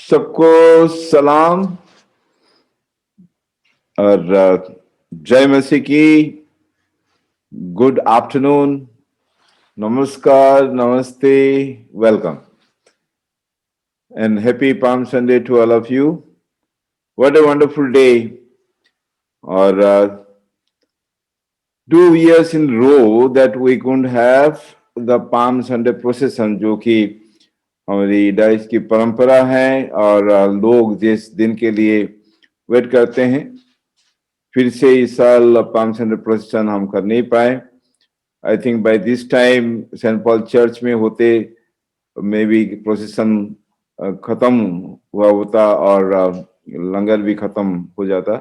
सबको सलाम और जय मसीह की। गुड आफ्टरनून, नमस्कार, नमस्ते, welcome and happy Palm Sunday to all of you. What a wonderful day. और 2 years in row that we couldn't have the Palm Sunday procession, जो कि हमारी डाइस की परंपरा है और लोग जिस दिन के लिए वेट करते हैं, फिर से इस साल पाम संडे प्रोसेशन हम कर नहीं पाए। I think by this time Saint Paul church में होते मे बी प्रोसेशन खत्म हुआ होता और लंगर भी खत्म हो जाता।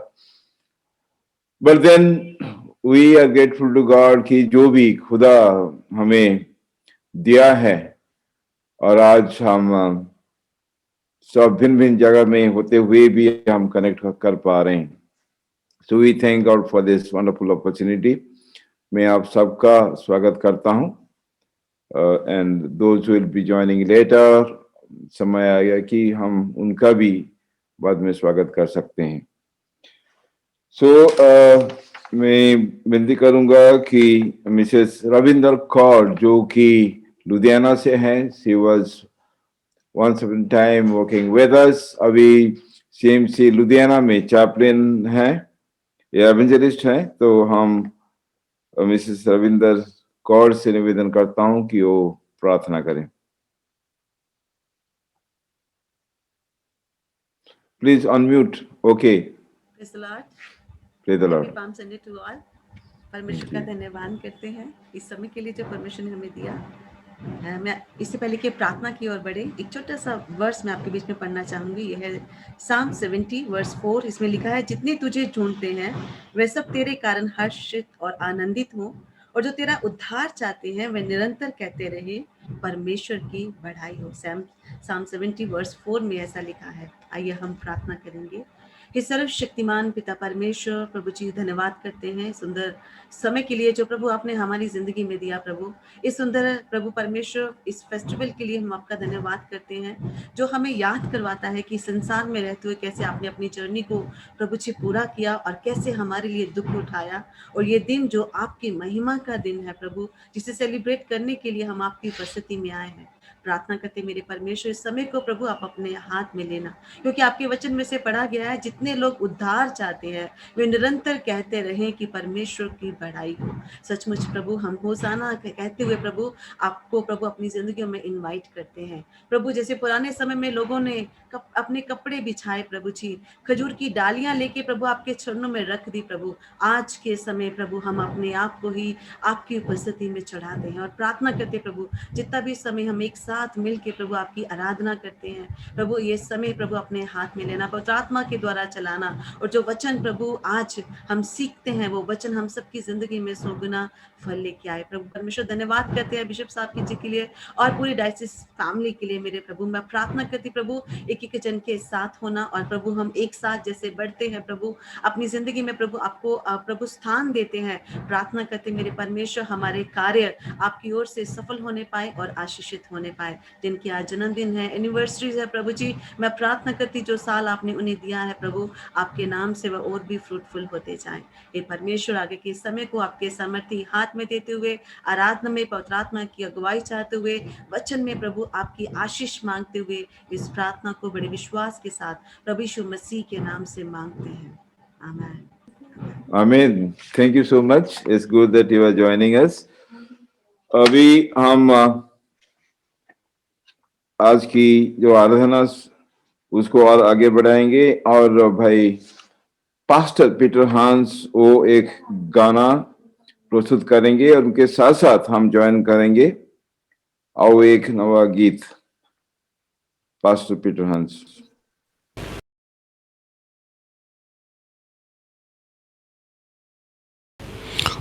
But then we are grateful to God कि जो भी खुदा हमें दिया है और आज हम सब भिन्न भिन्न जगह में होते हुए भी हम कनेक्ट कर पा रहे हैं। So we thank God for this wonderful opportunity. मैं आप सबका स्वागत करता हूँ and those who will be joining later, समय आएगा कि हम उनका भी बाद में स्वागत कर सकते हैं। So मैं विनती करूँगा कि मिसेस रविंदर कौर जो कि लुधियाना से हैं, she was once upon a time working with us, अभी CMC लुधियाना में chaplain हैं, एवेंजलिस्ट हैं। तो हम मिसेस रविंदर कौर से निवेदन करता हूं कि वो प्रार्थना करें। Please unmute. Okay, praise the Lord. Praise the Lord. Happy Palm Sunday to all. परमेश्वर का धन्यवाद करते हैं इस समय के लिए जो परमेश्वर ने हमें दिया। मैं इससे पहले कि प्रार्थना की ओर बढ़े, एक छोटा सा वर्स मैं आपके बीच में पढ़ना चाहूंगी। यह है साम 70 वर्स 4। इसमें लिखा है, जितने तुझे ढूंढते हैं वे सब तेरे कारण हर्षित और आनंदित हों, और जो तेरा उद्धार चाहते हैं वे निरंतर कहते रहे, परमेश्वर की बढ़ाई हो। साम 70 वर्स 4 में ऐसा लिखा है। आइए हम प्रार्थना करेंगे। हे सर्वशक्तिमान पिता परमेश्वर, प्रभु जी धन्यवाद करते हैं सुंदर समय के लिए जो प्रभु आपने हमारी जिंदगी में दिया। प्रभु इस सुंदर प्रभु परमेश्वर इस फेस्टिवल के लिए हम आपका धन्यवाद करते हैं, जो हमें याद करवाता है कि संसार में रहते हुए कैसे आपने अपनी जर्नी को प्रभु जी पूरा किया और कैसे हमारे लिए दुख उठाया। और ये दिन जो आपकी महिमा का दिन है प्रभु, जिसे सेलिब्रेट करने के लिए हम आपकी उपस्थिति में आए हैं। प्रार्थना करते मेरे परमेश्वर, इस समय को प्रभु आप अपने हाथ में लेना, क्योंकि आपके वचन में से पढ़ा गया है, जितने लोग उद्धार चाहते हैं वे निरंतर कहते रहें कि परमेश्वर की बढ़ाई हो। सचमुच प्रभु हम होसाना कहते हुए प्रभु आपको प्रभु अपनी जिंदगी में इनवाइट करते हैं। प्रभु जैसे पुराने समय में लोगों ने अपने कपड़े बिछाए प्रभु जी, खजूर की डालियां लेके प्रभु आपके चरणों में रख दी। प्रभु आज के समय प्रभु हम अपने आप को ही आपकी उपस्थिति में चढ़ाते हैं और प्रार्थना करते प्रभु, जितना भी समय हम एक साथ मिल के प्रभु आपकी आराधना करते हैं प्रभु, ये समय प्रभु अपने हाथ में लेना, पवित्र आत्मा के द्वारा चलाना, और जो वचन प्रभु आज हम सीखते हैं वो वचन हम सबकी जिंदगी में 100 गुना फल लेके आए। प्रभु परमेश्वर धन्यवाद करते हैं बिशप साहब की जी के लिए और पूरी डायसिस फैमिली के लिए। मेरे प्रभु मैं प्रार्थना करती प्रभु एक एक जन के साथ होना, और प्रभु हम एक साथ जैसे बढ़ते हैं प्रभु अपनी जिंदगी में प्रभु आपको प्रभु स्थान देते हैं। प्रार्थना करते मेरे परमेश्वर हमारे कार्य आपकी ओर से सफल होने पाए और आशीषित होने पाए। जिनकी आज जन्मदिन है, एनिवर्सरीज है प्रभु जी, मैं प्रार्थना करती जो साल आपने उन्हें दिया है प्रभु, आपके नाम से वह और भी फ्रूटफुल होते जाएं। हे परमेश्वर आगे के समय को आपके सामर्थ्य हाथ में देते हुए, आराधना में पवित्र आत्मा की अगुवाई चाहते हुए, वचन में प्रभु आपकी आशीष मांगते हुए, इस प्रार्थना को बड़े विश्वास के साथ प्रभु यीशु मसीह के नाम से मांगते हैं। आमीन। Amen. Thank you so much. It's good that you are joining us. अभी हम आज की जो आराधना उसको और आगे बढ़ाएंगे, और भाई पास्टर पीटर हांस वो एक गाना प्रस्तुत करेंगे और उनके साथ साथ हम ज्वाइन करेंगे और एक नवा गीत। Pastor Peter Hans.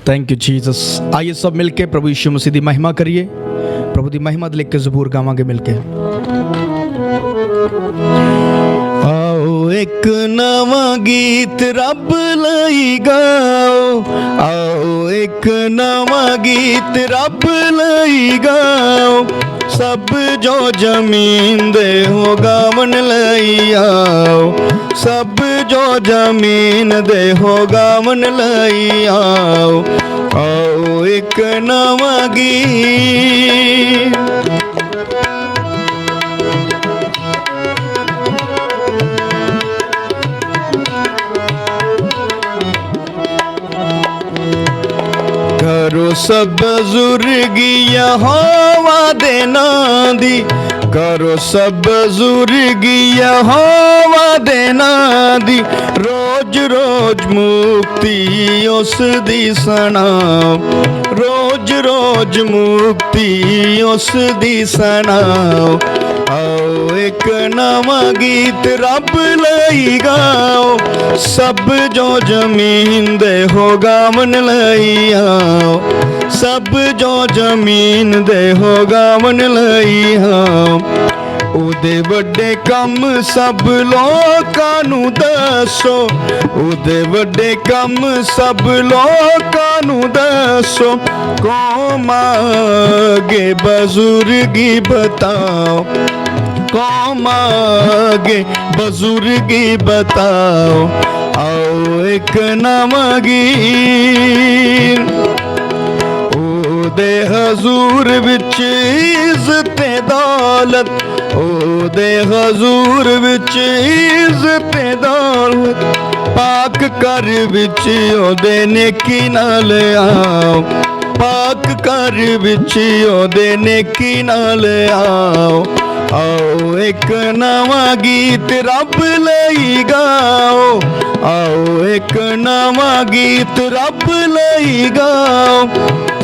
Thank you Jesus. आइए सब मिलके प्रभु यीशु मसीह दी महिमा करिए। प्रभु दी महिमा लिख के ज़बूर गावांगे मिलके। आओ एक नवा गीत रब लई गाओ, आओ एक नवा गीत रब लई गाओ, सब जो जमीन दे हो गावन लई आओ, सब जो जमीन दे हो गावन लई आओ, आओ एक नवा गीत। करो सब बुजुर्गी यहोवा दे नां दी, करो सब बुजुर्गी यहोवा दे नां दी, रोज रोज मुक्ति उस दी सनाओ, रोज रोज मुक्ति उस दी सनाओ, आओ एक नवा गीत रब लई गाओ, सब जो जमीन दे हो गावन लई आओ, सब जो जमीन दे हो गावन लई आओ, उदे वड्डे कम सब लोकां नू दसो, उदे वड्डे कम सब लोकां नू दसो, कौम आगे बुजुर्गी बताओ, कौम आगे बुजुर्गी बताओ, आओ एक नवा गीत। ओदे हजूर विच इज्जत दौलत, ओदे हजूर विच इज्जत दौलत, पाक कर विच ओदे नेकी नाल आओ, पाक कर विच ओदे नेकी नाल आओ, आओ एक नवा गीत रब लई गाओ, आओ एक नवा गीत रब लई गाओ,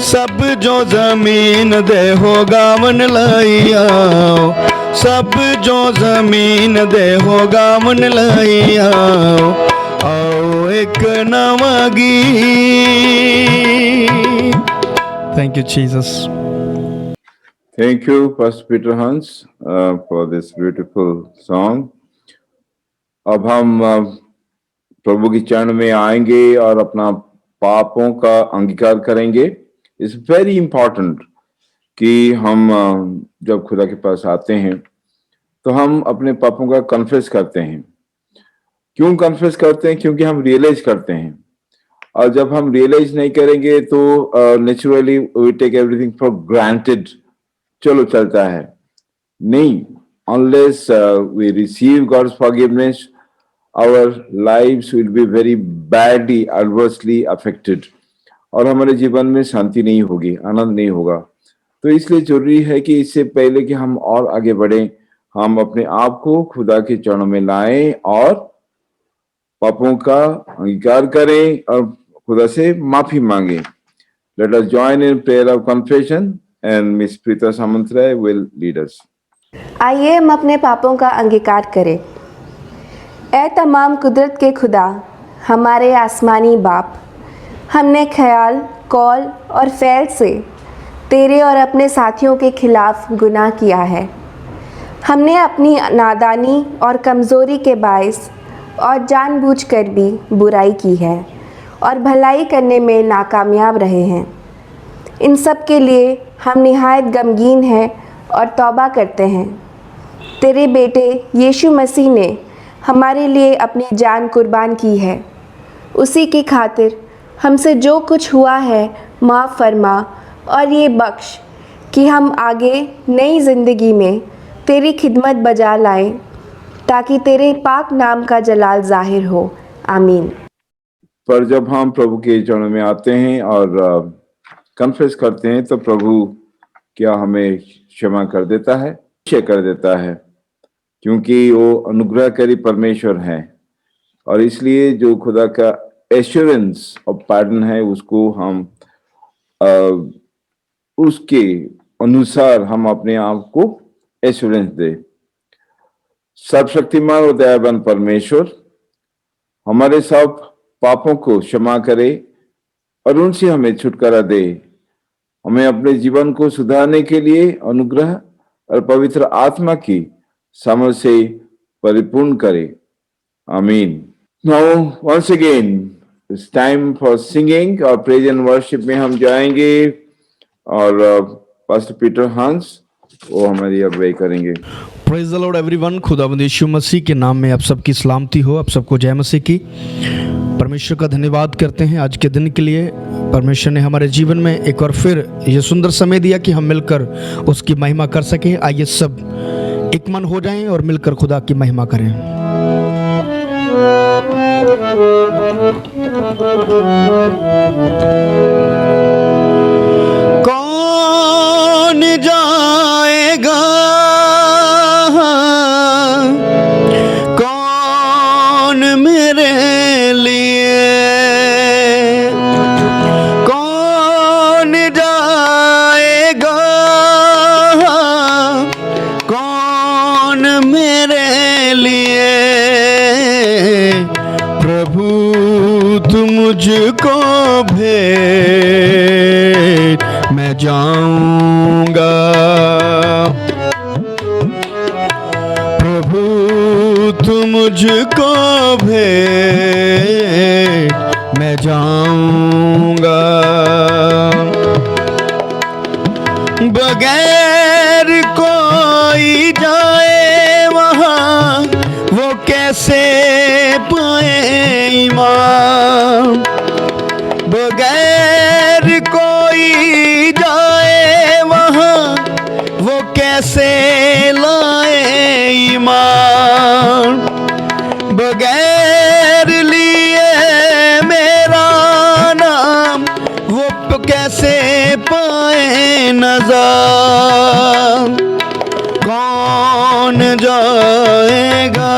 सब जो जमीन दे हो गावन लई आओ, सब जो जमीन दे हो गावन लई आओ, आओ एक नवा गीत। Thank you Jesus. Thank you, Pastor Peter Hans, for this beautiful song. अब हम प्रभु के चरण में आएंगे और अपना पापों का अंगीकार करेंगे। इट्स वेरी इंपॉर्टेंट कि हम जब खुदा के पास आते हैं तो हम अपने पापों का कन्फेस करते हैं। क्यों कन्फेस करते हैं? क्योंकि हम रियलाइज करते हैं, और जब हम रियलाइज नहीं करेंगे तो naturally we take everything for granted, चलो चलता है। नहीं, unless we receive God's forgiveness, our lives will be very badly, adversely affected, और हमारे जीवन में शांति नहीं होगी, आनंद नहीं होगा। तो इसलिए जरूरी है कि इससे पहले कि हम और आगे बढ़े, हम अपने आप को खुदा के चरणों में लाएं और पापों का अंगीकार करें और खुदा से माफी मांगे। Let us join in prayer of confession and Miss Preeta Samantra will lead us. आइए हम अपने पापों का अंगीकार करें। ऐ तमाम कुदरत के खुदा, हमारे आसमानी बाप, हमने ख्याल, कौल और फ़ैल से तेरे और अपने साथियों के खिलाफ गुनाह किया है। हमने अपनी नादानी और कमज़ोरी के बायस और जानबूझकर भी बुराई की है और भलाई करने में नाकामयाब रहे हैं। इन सब के लिए हम निहायत गमगीन हैं और तौबा करते हैं। तेरे बेटे यीशु मसीह ने हमारे लिए अपनी जान कुर्बान की है। उसी की खातिर हमसे जो कुछ हुआ है माफ़ फरमा और ये बख्श कि हम आगे नई ज़िंदगी में तेरी खिदमत बजा लाएं, ताकि तेरे पाक नाम का जलाल ज़ाहिर हो। आमीन। पर जब हम प्रभु के चरणों में आते हैं और कन्फेस करते हैं तो प्रभु क्या हमें क्षमा कर देता है? क्षमा कर देता है, क्योंकि वो अनुग्रहकारी परमेश्वर है। और इसलिए जो खुदा का एश्योरेंस ऑफ पार्डन है, उसको हम उसके अनुसार हम अपने आप को एश्योरेंस दे। सर्वशक्तिमान और दयावान परमेश्वर हमारे सब पापों को क्षमा करे और उनसे हमें छुटकारा दे। हमें अपने जीवन को सुधारने के लिए अनुग्रह और पवित्र आत्मा की समझ से परिपूर्ण करे। आमीन। Now once again it's time for singing और प्रेज एंड वर्शिप में हम जाएंगे और पास्टर पीटर हंस वो हमारी अगुवाई करेंगे। Praise the Lord everyone. खुदावंद यीशु मसीह के नाम में आप सबकी सलामती हो, आप सबको जय मसीह की। परमेश्वर का धन्यवाद करते हैं आज के दिन के लिए। परमेश्वर ने हमारे जीवन में एक बार फिर ये सुंदर समय दिया कि हम मिलकर उसकी महिमा कर सकें। आइए सब एक मन हो जाएं और मिलकर खुदा की महिमा करें। कौन जाएगा, कौन मेरे लिए, कौन जाएगा, कौन मेरे लिए। प्रभु तू मुझको भेज, मैं जाऊंगा। प्रभु तू मुझको भेज, मैं जाऊंगा। बगैर कोई जाए वहाँ, वो कैसे पाए ईमान। बगैर कोई जाए वहाँ, वो कैसे लाए ईमान। बगैर लिए मेरा नाम, वो कैसे पाए नज़र। कौन जाएगा,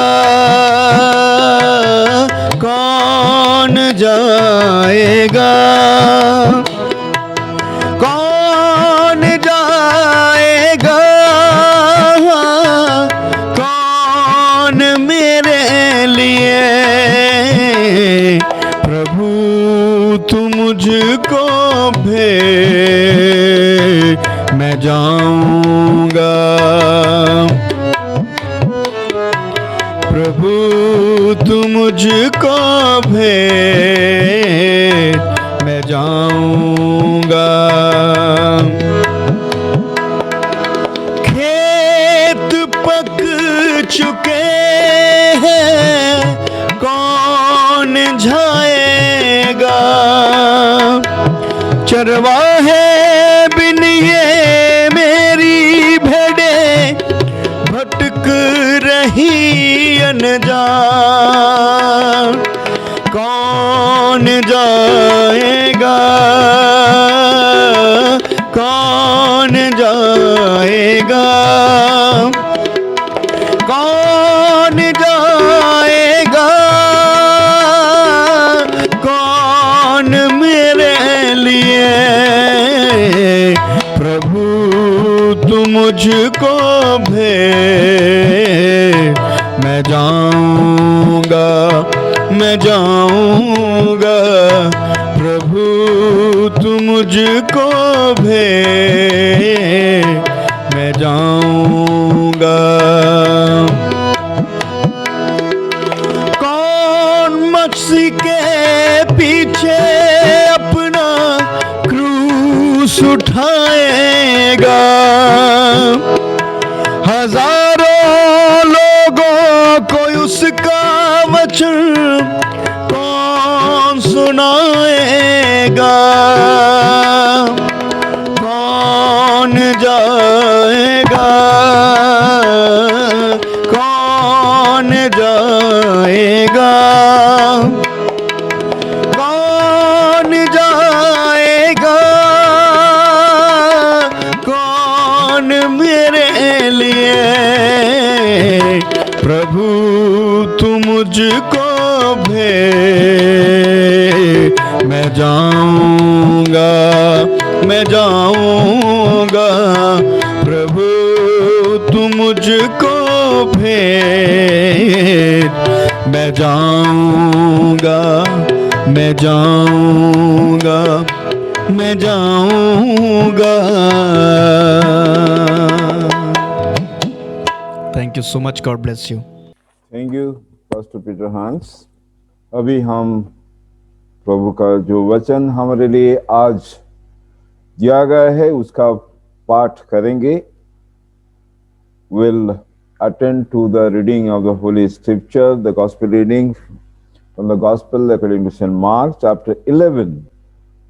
कौन जाएगा, कौन जाएगा, कौन मेरे लिए। प्रभु तू मुझको भेज, मैं जाऊंगा। प्रभु तू मुझको भेज, मैं जाऊंगा। खेत पक चुके हैं, कौन जाएगा। चरवाहे बिन ये मेरी भेड़ें भटक रही अनजान। कौन जाएगा, कौन जाएगा, कौन जाएगा, कौन मेरे लिए। प्रभु तू मुझको भेज, मैं जाऊंगा, मैं जाऊंगा। प्रभु तू मुझको भेज, मैं जाऊंगा। कौन मसीह के पीछे अपना क्रूस उठाएगा। हजारों लोगों को उसका वचन कौन सुनाएगा। कौन जाएगा, कौन जाएगा, कौन जाएगा, कौन मेरे लिए। प्रभु तू मुझको भेज, मैं जाऊंगा, मैं जाऊंगा। प्रभु तू मुझको भेज, मैं जाऊंगा, मैं जाऊंगा, मैं जाऊंगा। Thank you so much, God bless you. Thank you pastor Peter Hans. अभी हम प्रभु का जो वचन हमारे लिए आज दिया गया है उसका पाठ करेंगे। will attend to the reading of the Holy Scripture, the Gospel reading from the Gospel according to St. Mark, chapter 11,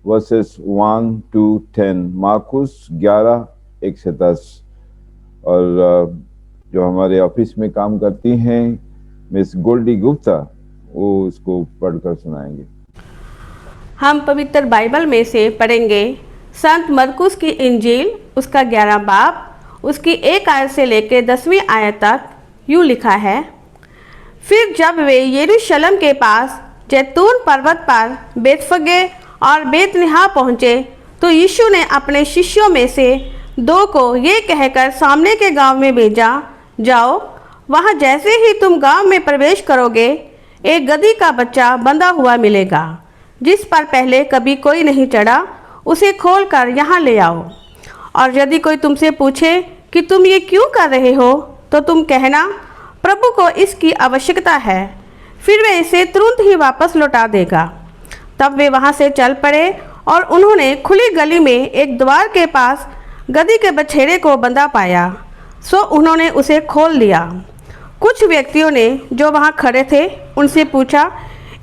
verses 1 to 10. Marcus 11, 1 से 10। और जो हमारे ऑफिस में काम करती हैं मिस गोल्डी गुप्ता, वो उसको पढ़कर सुनाएंगे। हम पवित्र बाइबल में से पढ़ेंगे संत मरकुस की इंजील, उसका 11 बाब, उसकी 1 आयत से लेकर 10वीं आयत तक यूँ लिखा है। फिर जब वे यरूशलेम के पास जैतून पर्वत पर बेतफगे और बेतनिहा पहुँचे तो यीशु ने अपने शिष्यों में से 2 को ये कहकर सामने के गांव में भेजा, जाओ, वहाँ जैसे ही तुम गांव में प्रवेश करोगे एक गदही का बच्चा बंधा हुआ मिलेगा, जिस पर पहले कभी कोई नहीं चढ़ा, उसे खोलकर यहाँ ले आओ। और यदि कोई तुमसे पूछे कि तुम ये क्यों कर रहे हो, तो तुम कहना, प्रभु को इसकी आवश्यकता है, फिर वे इसे तुरंत ही वापस लौटा देगा। तब वे वहाँ से चल पड़े और उन्होंने खुली गली में एक द्वार के पास गदही के बछड़े को बंधा पाया, सो उन्होंने उसे खोल लिया। कुछ व्यक्तियों ने जो वहाँ खड़े थे उनसे पूछा,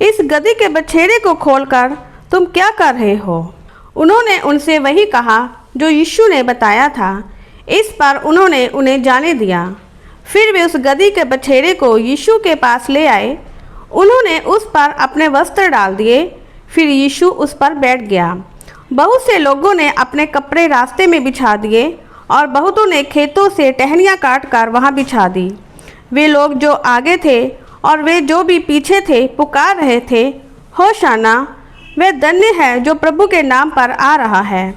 इस गदही के बछड़े को खोलकर तुम क्या कर रहे हो? उन्होंने उनसे वही कहा जो यीशु ने बताया था। इस पर उन्होंने उन्हें जाने दिया। फिर वे उस गदही के बछड़े को यीशु के पास ले आए। उन्होंने उस पर अपने वस्त्र डाल दिए, फिर यीशु उस पर बैठ गया। बहुत से लोगों ने अपने कपड़े रास्ते में बिछा दिए और बहुतों ने खेतों से टहनियाँ काट कर वहाँ बिछा दी। वे लोग जो आगे थे और वे जो भी पीछे थे पुकार रहे थे, होशाना, वह धन्य है जो प्रभु के नाम पर आ रहा है।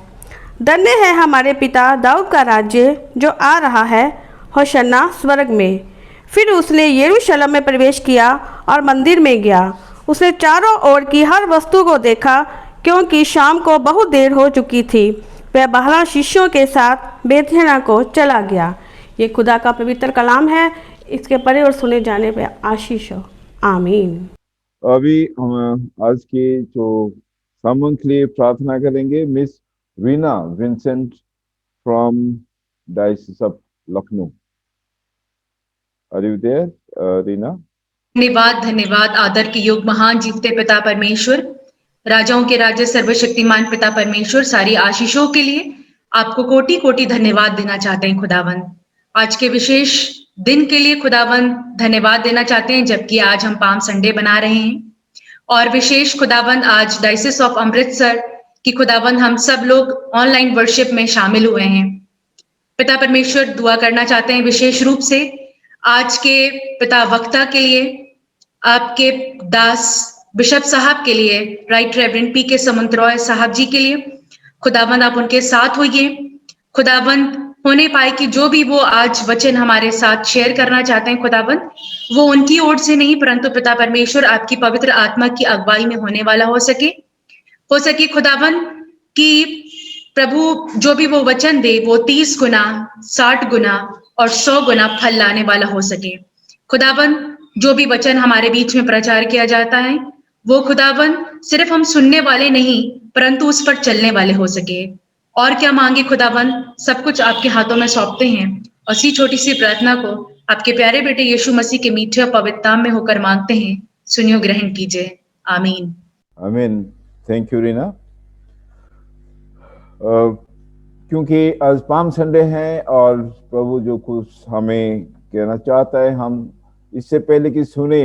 धन्य है हमारे पिता दाऊद का राज्य जो आ रहा है, होशाना स्वर्ग में। फिर उसने यरूशलेम में प्रवेश किया और मंदिर में गया। उसने चारों ओर की हर वस्तु को देखा, क्योंकि शाम को बहुत देर हो चुकी थी। वह 12 शिष्यों के साथ बेतनियाह को चला गया। ये खुदा का पवित्र कलाम है। इसके पढ़े और सुने जाने पे आशीष हो। आमीन। अभी हम आज के जो सामूहिक के लिए प्रार्थना करेंगे। Miss Reena Vincent from diocese of Lucknow. Are you there Reena? धन्यवाद, धन्यवाद। आदर के योग महान जीवते पिता परमेश्वर, राजाओं के राजा सर्वशक्तिमान पिता परमेश्वर, सारी आशीषों के लिए आपको कोटि कोटि धन्यवाद देना चाहते हैं खुदावंद। आज के विशेष दिन के लिए खुदावंद धन्यवाद देना चाहते हैं, जबकि आज हम पाम संडे बना रहे हैं। और विशेष खुदावंद आज डायसिस ऑफ अमृतसर की खुदावंद हम सब लोग ऑनलाइन वर्शिप में शामिल हुए हैं। पिता परमेश्वर, दुआ करना चाहते हैं विशेष रूप से आज के पिता वक्ता के लिए, आपके दास बिशप साहब के लिए, राइट रेवरेंड पी के समंतरॉय साहब जी के लिए। खुदावंद आप उनके साथ होइए। खुदावंद होने पाए कि जो भी वो आज वचन हमारे साथ शेयर करना चाहते हैं खुदावंद, वो उनकी ओर से नहीं परंतु पिता परमेश्वर आपकी पवित्र आत्मा की अगुवाई में होने वाला हो सके खुदावंद, कि प्रभु जो भी वो वचन दे वो 30 गुना, 60 गुना और 100 गुना फल लाने वाला हो सके। खुदावंद जो भी वचन हमारे बीच में प्रचार किया जाता है वो खुदावंद सिर्फ हम सुनने वाले नहीं परंतु उस पर चलने वाले हो सके। और क्या मांगे खुदावंद, सब कुछ आपके हाथों में सौंपते हैं और इसी छोटी सी प्रार्थना को आपके प्यारे बेटे यीशु मसीह के मीठे और पवित्र नाम में होकर मांगते हैं। सुनियो, ग्रहण कीजिए। आमीन। आमीन। Thank you Reena. क्योंकि आज पाम संडे है और प्रभु जो कुछ हमें कहना चाहता है, हम इससे पहले कि सुने,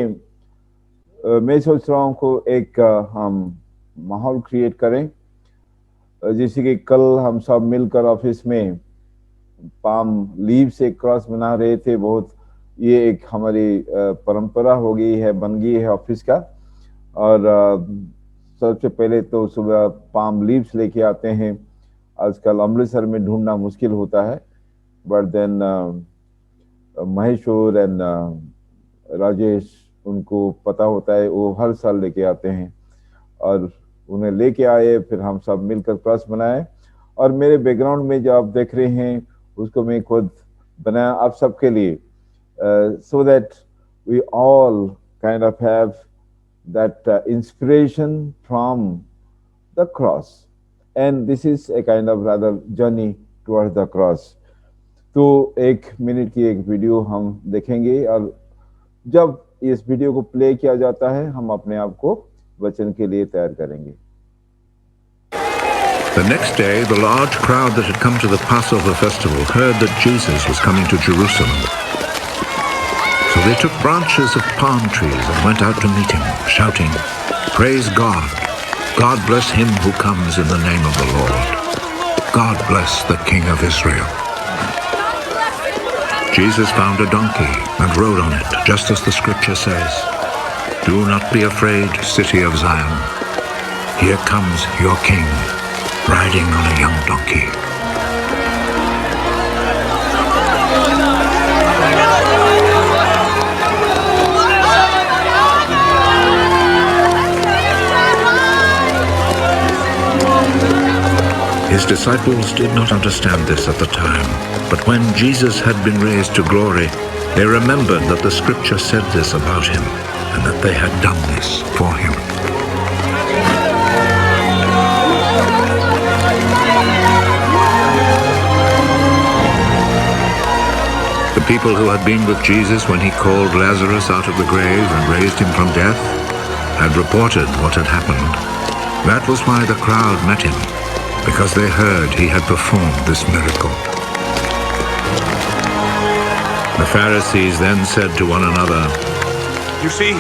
मैं सोच रहा हूँ को एक हम माहौल क्रिएट करें। जैसे कि कल हम सब मिलकर ऑफिस में पाम लीव से क्रॉस बना रहे थे। बहुत ये एक हमारी परंपरा हो गई है, बन गई है ऑफिस का। और सबसे पहले तो सुबह पाम लीव्स लेके आते हैं। आजकल अमृतसर में ढूंढना मुश्किल होता है, but then Maheshwar and Rajesh, उनको पता होता है, वो हर साल लेके आते हैं और उन्हें लेके आए। फिर हम सब मिलकर क्रॉस बनाए। और मेरे बैकग्राउंड में जो आप देख रहे हैं उसको मैं खुद बनाया आप सबके लिए, so that we all kind of have that inspiration from the cross, and this is a kind of rather journey towards the cross. तो 1 मिनट की एक वीडियो हम देखेंगे और जब इस वीडियो को प्ले किया जाता है हम अपने आप को वचन के लिए तैयार करेंगे। The next day, the large crowd that had come to the Passover festival heard that Jesus was coming to Jerusalem. So they took branches of palm trees and went out to meet him, shouting, "Praise God! God bless him who comes in the name of the Lord. God bless the King of Israel." Jesus found a donkey and rode on it, just as the scripture says, "Do not be afraid, city of Zion. Here comes your king, riding on a young donkey." His disciples did not understand this at the time, but when Jesus had been raised to glory, they remembered that the scripture said this about him, and that they had done this for him. The people who had been with Jesus when he called Lazarus out of the grave and raised him from death had reported what had happened. That was why the crowd met him, because they heard he had performed this miracle. The Pharisees then said to one another, "You see,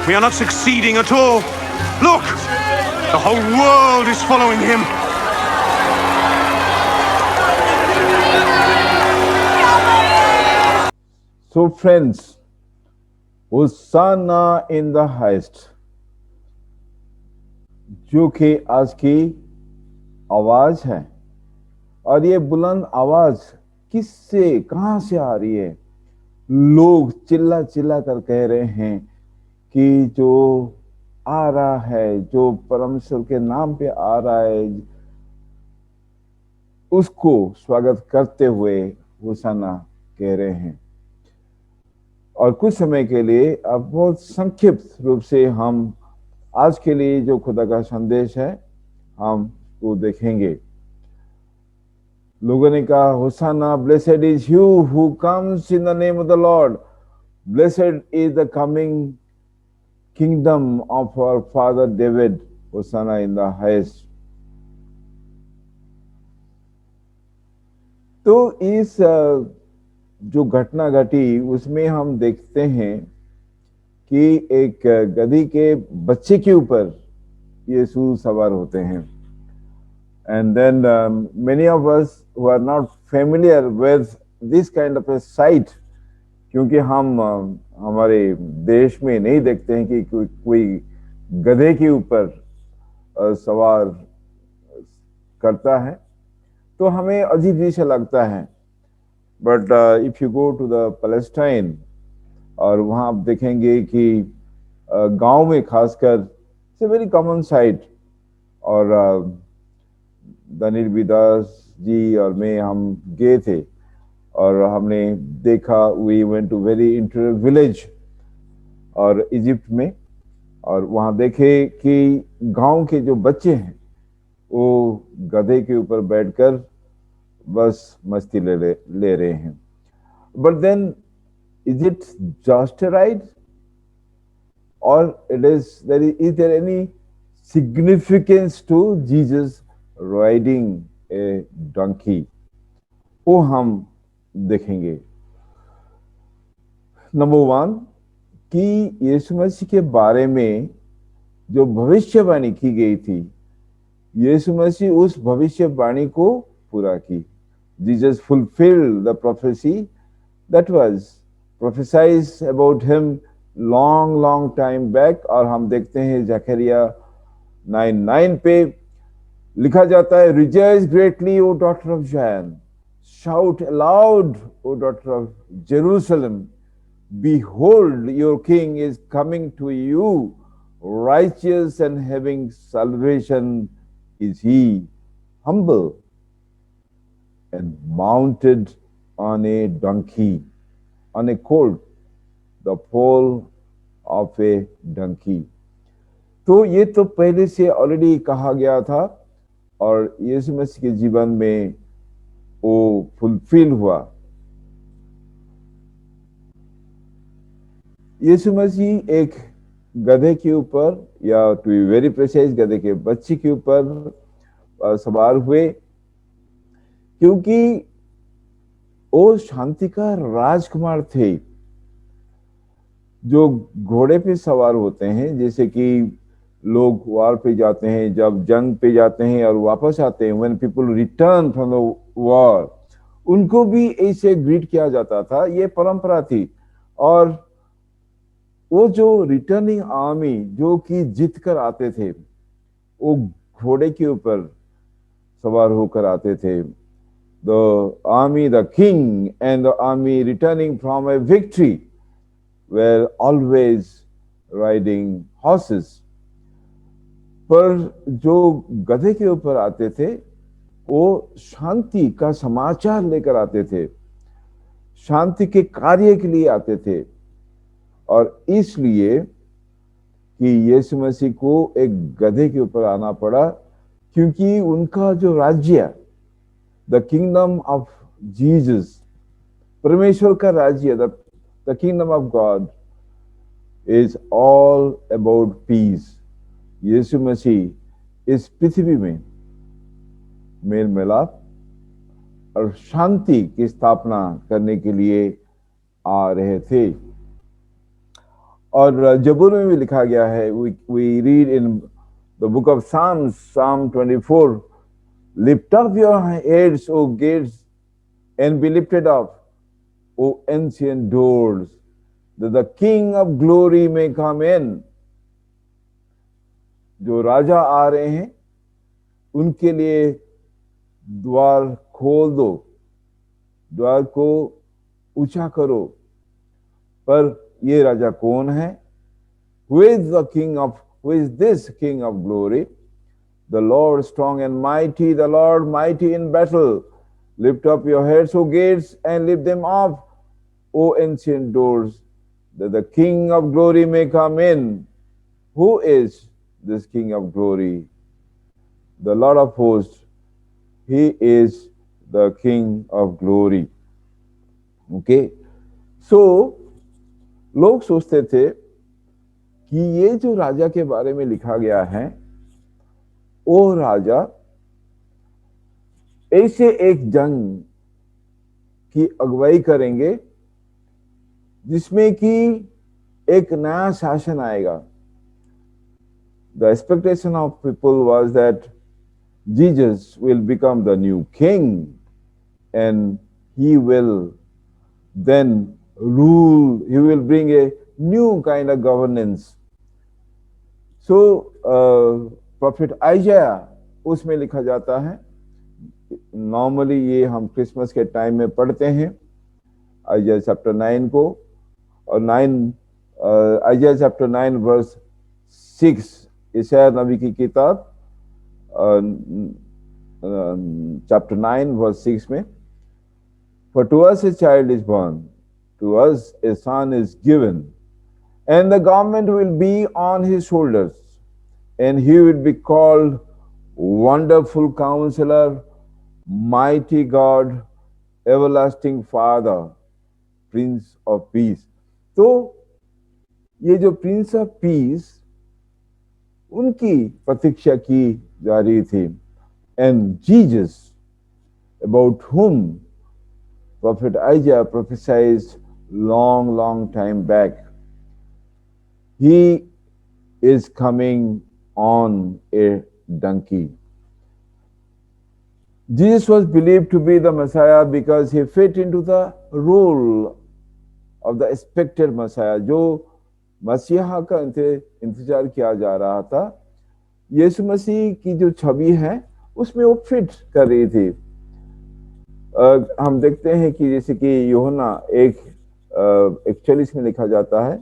we are not succeeding at all. Look, the whole world is following him." So friends, Hosanna in the highest, जो कि आज की आवाज है, और ये बुलंद आवाज किससे कहां से आ रही है? लोग चिल्ला चिल्ला कर कह रहे हैं कि जो आ रहा है, जो परमेश्वर के नाम पे आ रहा है, उसको स्वागत करते हुए होसाना कह रहे हैं। और कुछ समय के लिए अब बहुत संक्षिप्त रूप से हम आज के लिए जो खुदा का संदेश है हम वो देखेंगे। लोगों ने कहा, hosanna, blessed is you who comes in the name of the Lord, blessed is the coming kingdom of our father David, hosanna in the highest. तो इस जो घटना घटी उसमें हम देखते हैं कि एक गधी के बच्चे के ऊपर यीशु सवार होते हैं। And then many of us who are not familiar with this kind of a sight, क्योंकि हम हमारे देश में नहीं देखते हैं कि कोई गधे के ऊपर सवार करता है, तो हमें अजीब जैसा लगता है। But if you go to the Palestine, और वहाँ आप देखेंगे कि गांव में खासकर it's a very common sight. और दनील विदास जी और मैं हम गए थे और हमने देखा, we went to very interior village और इजिप्ट में, और वहाँ देखे कि गांव के जो बच्चे हैं वो गधे के ऊपर बैठकर बस मस्ती ले रहे हैं। But then is it just a ride, or is there any significance to Jesus riding a donkey? वो हम देखेंगे। नंबर 1 कि यीशु मसीह के बारे में जो भविष्यवाणी की गई थी, यीशु मसीह उस भविष्यवाणी को पूरा की। Jesus fulfilled the prophecy that was prophesied about him long time back। और हम देखते हैं जकरिया 9:9 पे लिखा जाता है, Rejoice greatly, O daughter of Zion, shout aloud, O daughter of Jerusalem, behold, your king is coming to you, righteous and having salvation is he, humble and mounted on a donkey, on a colt, the foal of a donkey। तो ये तो पहले से already कहा गया था, और यीशु मसीह के जीवन में वो फुलफिल हुआ। यीशु मसीह एक गधे के ऊपर, या टू बी वेरी प्रिसाइज गधे के बच्चे के ऊपर सवार हुए, क्योंकि वो शांति का राजकुमार थे। जो घोड़े पे सवार होते हैं, जैसे कि लोग वार पे जाते हैं, जब जंग पे जाते हैं और वापस आते हैं, when people return from the war, उनको भी ऐसे ग्रीट किया जाता था। ये परंपरा थी। और वो जो रिटर्निंग आर्मी जो कि जीत कर आते थे, वो घोड़े के ऊपर सवार होकर आते थे। The army, the king and the army returning from a victory were always riding horses. पर जो गधे के ऊपर आते थे, वो शांति का समाचार लेकर आते थे, शांति के कार्य के लिए आते थे। और इसलिए कि यीशु मसीह को एक गधे के ऊपर आना पड़ा, क्योंकि उनका जो राज्य, द किंगडम ऑफ जीसस, परमेश्वर का राज्य, the kingdom of God is all about peace. Yeshu Masih इस पृथ्वी में मेल मिलाप और शांति की स्थापना करने के लिए आ रहे थे। और जबूर में भी लिखा गया है, we read in the book of Psalms, Psalm 24, lift up your heads, O gates, and be lifted up, O ancient doors, that the King of glory may come in. जो राजा आ रहे हैं, उनके लिए द्वार खोल दो, द्वार को ऊंचा करो। पर ये राजा कौन है? Who is this King of glory? The Lord strong and mighty, the Lord mighty in battle. Lift up your heads, O gates, and lift them up, O ancient doors, that the King of glory may come in. Who is this King of glory? The Lord of hosts. He is the King of glory. Okay? So, लोग सोचते थे कि ये जो राजा के बारे में लिखा गया है, वो राजा ऐसे एक जंग की अगुवाई करेंगे जिसमें कि एक नया शासन आएगा। The expectation of people was that Jesus will become the new king and he will then rule, he will bring a new kind of governance. So, Prophet Isaiah, उसमें लिखा जाता है, नॉर्मली ये हम क्रिसमस के टाइम में पढ़ते हैं, Isaiah chapter 9 को, और Isaiah chapter 9 verse 6, ईशाया नबी की किताब chapter 9 verse 6 में, for to us a child is born, to us a son is given, and the government will be on his shoulders, and he will be called Wonderful Counselor, Mighty God, Everlasting Father, Prince of Peace. तो ये जो Prince of Peace, उनकी प्रतीक्षा की जा रही थी। And Jesus, about whom Prophet Isaiah prophesied long time back, he is coming on a donkey. Jesus was believed to be the Messiah because he fit into the role of the expected Messiah. जो मसीहा का इंतजार किया जा रहा था, यीशु मसीह की जो छवि है उसमें वो फिट कर रही थी। हम देखते हैं कि जैसे कि यूहन्ना 1:41 में लिखा जाता है,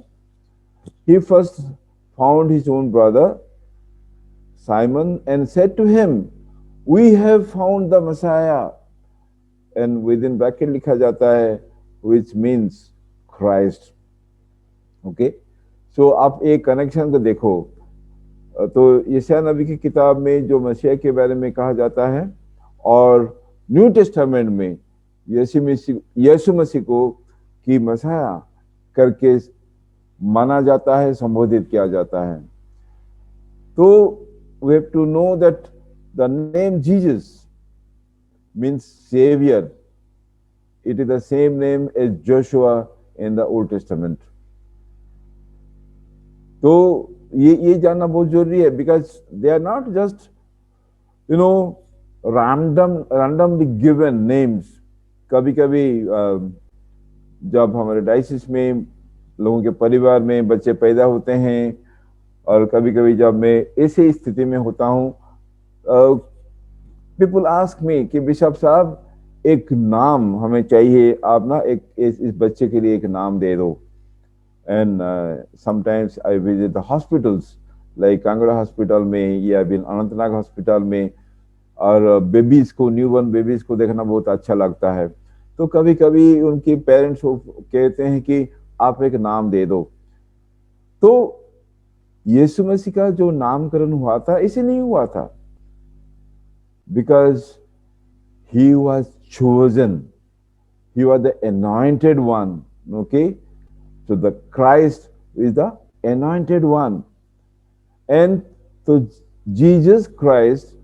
he first found his own brother Simon and said to him, we have found the Messiah, and within bracket लिखा जाता है which means Christ. Okay, so आप एक कनेक्शन को देखो, तो यशायाह नबी की किताब में जो मसीह के बारे में कहा जाता है और न्यू टेस्टामेंट में यीशु मसीह को की मसीहा करके माना जाता है, संबोधित किया जाता है। तो we have to know that the name Jesus means Savior. It is the same name as Joshua in the Old Testament. तो ये जानना बहुत जरूरी है, because they are not just randomly given names. कभी कभी जब हमारे डायसिस में लोगों के परिवार में बच्चे पैदा होते हैं, और कभी कभी जब मैं ऐसी स्थिति में होता हूँ, पीपल आस्क मी कि बिशप साहब एक नाम हमें चाहिए, आप ना एक इस बच्चे के लिए एक नाम दे दो। And sometimes I visit the hospitals like Kangra hospital में या बिन अनंतनाग हॉस्पिटल में, और बेबीज को, न्यूबॉर्न बेबीज को देखना बहुत अच्छा लगता है। तो कभी कभी उनके पेरेंट्स कहते हैं कि आप एक नाम दे दो। तो यीशु मसीह का जो नामकरण हुआ था इसे नहीं हुआ था, because he was chosen, he was the anointed one. Okay, so the Christ is the anointed one, and so Jesus Christ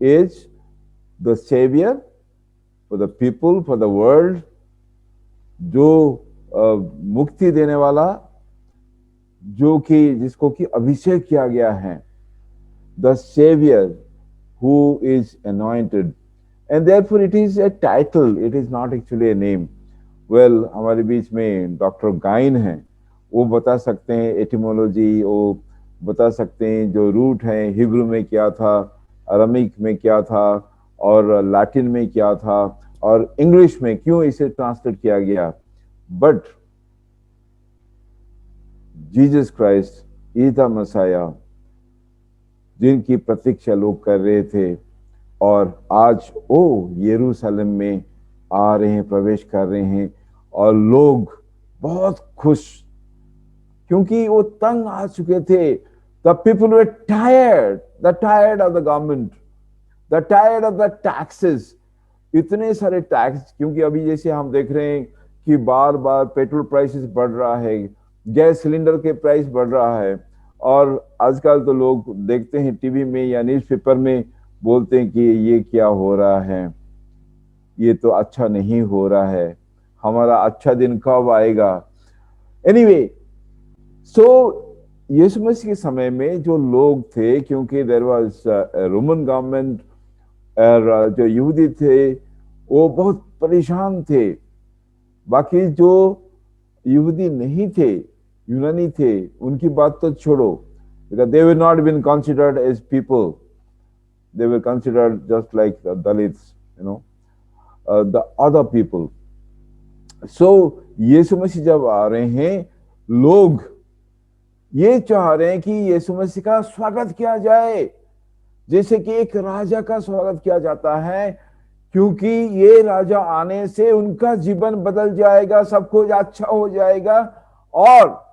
is the Savior for the people, for the world, जो मुक्ति देने वाला, जो कि जिसको कि अभिषेक किया गया है, the Savior who is anointed, and therefore it is a title, it is not actually a name. Well, हमारे बीच में डॉक्टर गाइन हैं, वो बता सकते हैं एटिमोलॉजी, वो बता सकते हैं जो रूट है, हिब्रू में क्या था, अरामिक में क्या था, और लैटिन में क्या था, और इंग्लिश में क्यों इसे ट्रांसलेट किया गया। But Jesus Christ is the Messiah, जिनकी प्रतीक्षा लोग कर रहे थे, और आज वो यरूशलेम में आ रहे हैं, प्रवेश कर रहे हैं, और लोग बहुत खुश, क्योंकि वो तंग आ चुके थे। The people were tired of the government, tired of the taxes, इतने सारे टैक्स। क्योंकि अभी जैसे हम देख रहे हैं कि बार बार पेट्रोल प्राइसेस बढ़ रहा है, गैस सिलेंडर के प्राइस बढ़ रहा है, और आजकल तो लोग देखते हैं टीवी में या न्यूज़पेपर में, बोलते हैं कि ये क्या हो रहा है, ये तो अच्छा नहीं हो रहा है, हमारा अच्छा दिन कब आएगा। एनीवे, सो यीशु मसीह के समय में जो लोग थे, क्योंकि देयर वाज रोमन गवर्नमेंट, और जो यहूदी थे वो बहुत परेशान थे। बाकी जो यहूदी नहीं थे, यूनानी थे, उनकी बात तो छोड़ो, because they were not been considered as people, they were considered just like the Dalits, the other people. So यीशु मसीह जब आ रहे हैं, लोग ये चाह रहे हैं कि यीशु मसीह का स्वागत किया जाए, जैसे कि एक राजा का स्वागत किया जाता है, क्योंकि ये राजा आने से उनका जीवन बदल जाएगा, सब कुछ अच्छा हो जाएगा, और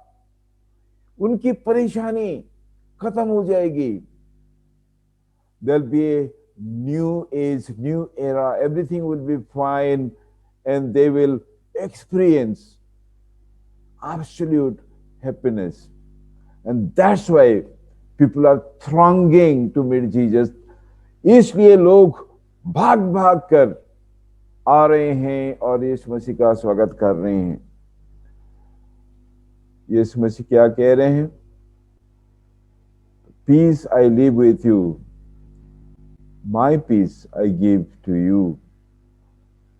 उनकी परेशानी खत्म हो जाएगी। There'll be a new age, new era, everything will be fine, and they will experience absolute happiness. And that's why people are thronging to meet Jesus. इसलिए लोग भाग भाग कर आ रहे हैं और यीशु मसीह का स्वागत कर रहे हैं। यीशु मसीह क्या कह रहे हैं? Peace I leave with you, my peace I give to you.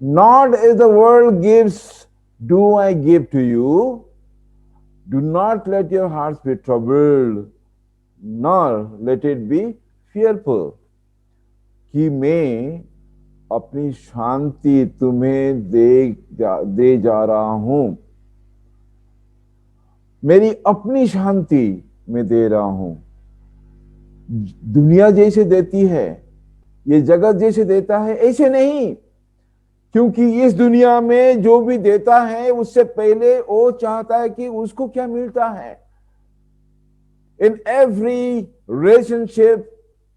Not as the world gives, do I give to you. Do not let your hearts be troubled, nor let it be fearful. कि मैं अपनी शांति तुम्हें दे जा रहा हूं, मेरी अपनी शांति मैं दे रहा हूं। दुनिया जैसे देती है, ये जगत जैसे देता है, ऐसे नहीं, क्योंकि इस दुनिया में जो भी देता है उससे पहले वो चाहता है कि उसको क्या मिलता है। In every relationship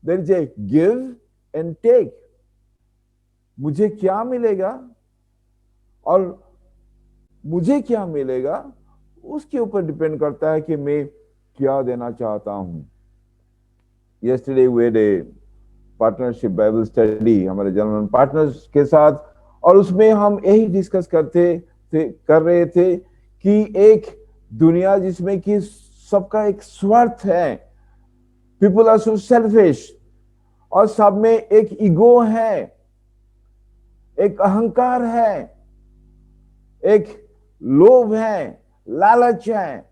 there is a give and take. मुझे क्या मिलेगा और मुझे क्या मिलेगा उसके ऊपर डिपेंड करता है कि मैं क्या देना चाहता हूं। Yesterday we had a partnership Bible study हमारे जर्मन पार्टनर्स के साथ, और उसमें हम यही डिस्कस कर रहे थे कि एक दुनिया जिसमें कि सबका एक स्वार्थ है, पीपल आर सो सेल्फिश, और सब में एक ईगो है, एक अहंकार है, एक लोभ है, लालच है।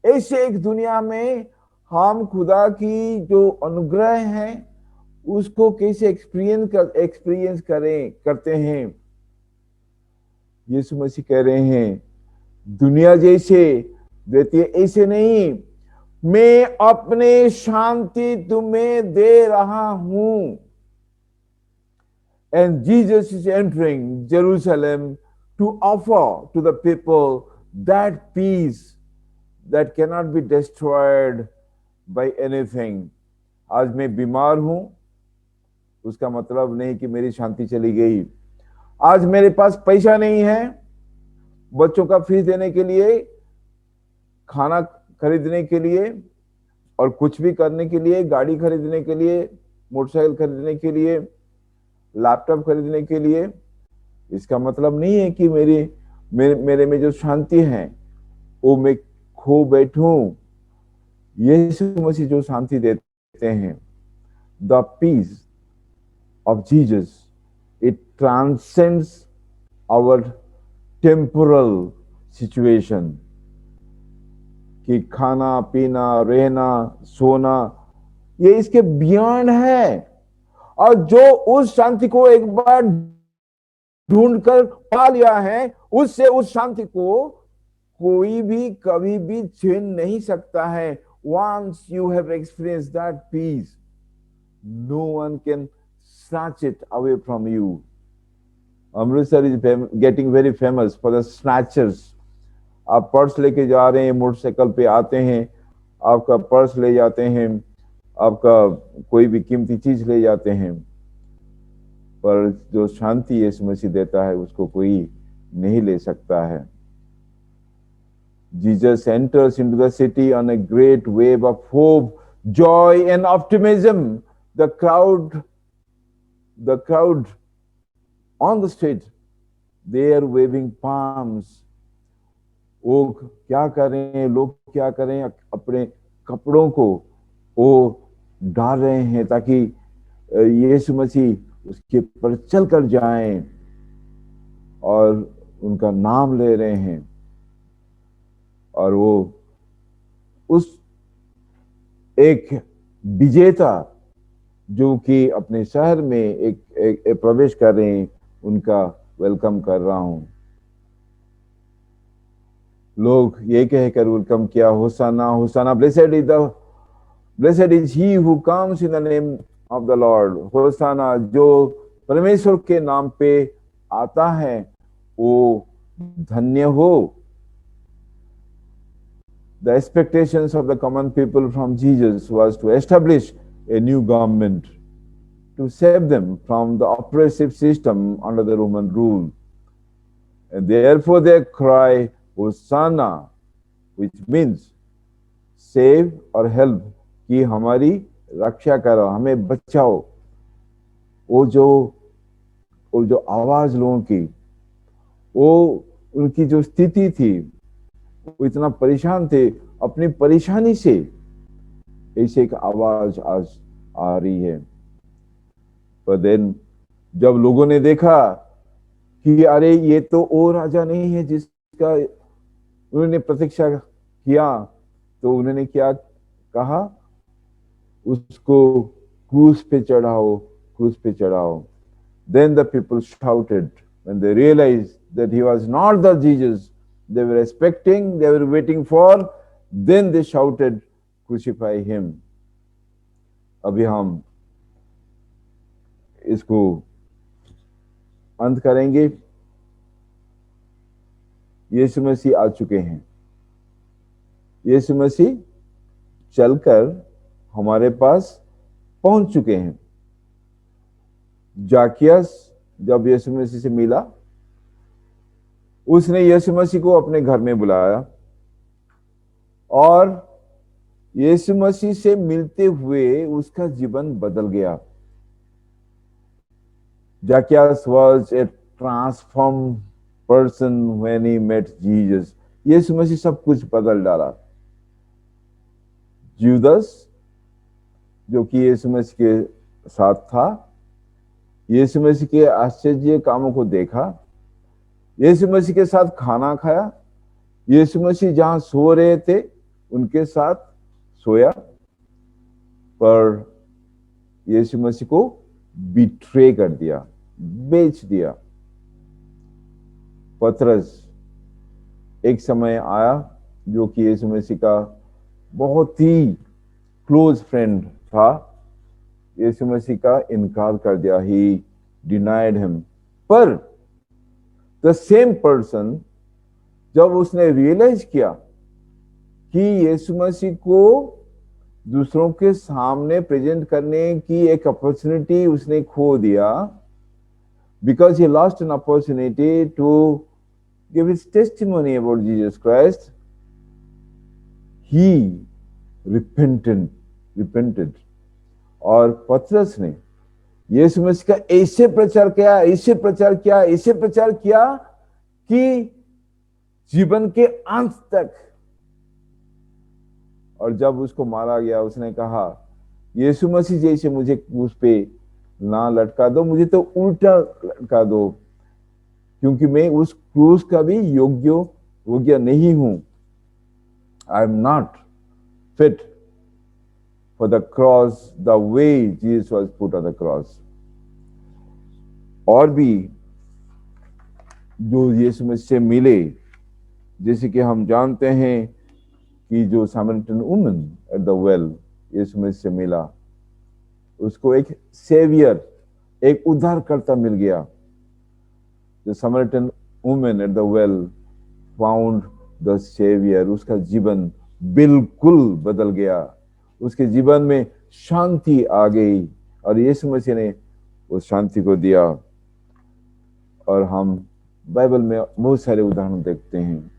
ऐसे एक दुनिया में हम खुदा की जो अनुग्रह है उसको कैसे एक्सपीरियंस करते हैं। यीशु मसीह कह रहे हैं दुनिया जैसे देती है ऐसे नहीं, मैं अपने शांति तुम्हें दे रहा हूं। And Jesus is entering Jerusalem to offer to the people that peace that cannot be destroyed by anything. आज मैं बीमार हूं उसका मतलब नहीं कि मेरी शांति चली गई। आज मेरे पास पैसा नहीं है बच्चों का फीस देने के लिए, खाना खरीदने के लिए और कुछ भी करने के लिए, गाड़ी खरीदने के लिए, मोटरसाइकिल खरीदने के लिए, लैपटॉप खरीदने के लिए, इसका मतलब नहीं है कि मेरे में जो शांति है वो मैं खो बैठूं। यीशु मसीह जो शांति देते हैं, the peace of Jesus, it transcends our temporal situation कि खाना पीना रहना सोना ये इसके बियॉन्ड है। और जो उस शांति को एक बार ढूंढकर पा लिया है, उससे उस शांति को कोई भी कभी भी छीन नहीं सकता है। Once you have experienced that peace, no one can snatch it away from you. Amritsar is getting very famous for the snatchers. आप पर्स लेके जा रहे हैं, मोटरसाइकिल पे आते हैं, आपका पर्स ले जाते हैं, आपका कोई भी कीमती चीज ले जाते हैं, पर जो शांति यीशु मसीह देता है उसको कोई नहीं ले सकता है। Jesus enters into the city on a great wave of hope, joy and optimism. The crowd on the street, they are waving palms. वो क्या करें, लोग क्या करें, अपने कपड़ों को वो डाल रहे हैं ताकि यीशु मसीह उसके पर चल कर जाएं और उनका नाम ले रहे हैं। और वो उस एक विजेता जो कि अपने शहर में एक प्रवेश कर रहे हैं, उनका वेलकम कर रहा हूं। लोग ये कहकर वेलकम किया, hosanna hosanna, blessed is he who comes in the name of the Lord. Hosanna जो परमेश्वर के नाम पे आता है वो धन्य हो। The expectations of the common people from Jesus was to establish a new government, to save them from the oppressive system under the Roman rule. And therefore they cry, Hosanna, which means save or help, कि हमारी रक्षा करो, हमें बचाओ। वो जो आवाज लोगों की, वो उनकी जो स्थिति थी, वो इतना परेशान थे, अपनी परेशानी से ऐसे एक आवाज आज आ रही है। पर देन जब लोगों ने देखा कि अरे ये तो वो राजा नहीं है जिसका उन्होंने प्रतीक्षा किया, तो उन्होंने क्या कहा, उसको क्रूस पे चढ़ाओ, क्रूस पे चढ़ाओ। Then the people shouted when they realized that he was not the Jesus they were expecting, they were waiting for. Then they shouted, crucify him. अभी हम इसको अंत करेंगे। यीशु मसीह आ चुके हैं। यीशु मसीह चलकर हमारे पास पहुंच चुके हैं। जाकियस जब यीशु मसीह से मिला, उसने यीशु मसीह को अपने घर में बुलाया और यीशु मसीह से मिलते हुए उसका जीवन बदल गया। Zacchaeus was a transformed person when he met Jesus. यीशु मसीह सब कुछ बदल डाला। जुदस जो कि यीशु मसीह के साथ था, यीशु मसीह के आश्चर्य कामों को देखा, यीशु मसीह के साथ खाना खाया, यीशु मसीह जहां सो रहे थे उनके साथ सोया, पर यीशु मसीह को बिट्रे कर दिया, बेच दिया। पतरस एक समय आया जो कि यीशु मसीह का बहुत ही क्लोज फ्रेंड था, यीशु मसीह का इनकार कर दिया, ही डिनाइड हिम। पर द सेम पर्सन जब उसने रियलाइज किया कि यीशु मसीह को दूसरों के सामने प्रेजेंट करने की एक अपॉर्चुनिटी उसने खो दिया, because he lost an opportunity to give his testimony about Jesus Christ, he repented और पतरस ने यीशु मसीह का ऐसे प्रचार किया कि जीवन के अंत तक। और जब उसको मारा गया, उसने कहा यीशु मसीह जैसे मुझे क्रूस पे ना लटका दो, मुझे तो उल्टा लटका दो, क्योंकि मैं उस क्रूस का भी योग्य नहीं हूं। I am not fit for the cross the way Jesus was put on the cross. और भी जो यीशु मसीह से मिले, जैसे कि हम जानते हैं कि जो Samaritan woman at the well Yeshu Masih से मिला, उसको एक सेवियर, एक उद्धारकर्ता मिल गया। The Samaritan woman at the well found the saviour. उसका जीवन बिल्कुल बदल गया, उसके जीवन में शांति आ गई और यीशु मसीह ने उस शांति को दिया। और हम बाइबल में बहुत सारे उदाहरण देखते हैं।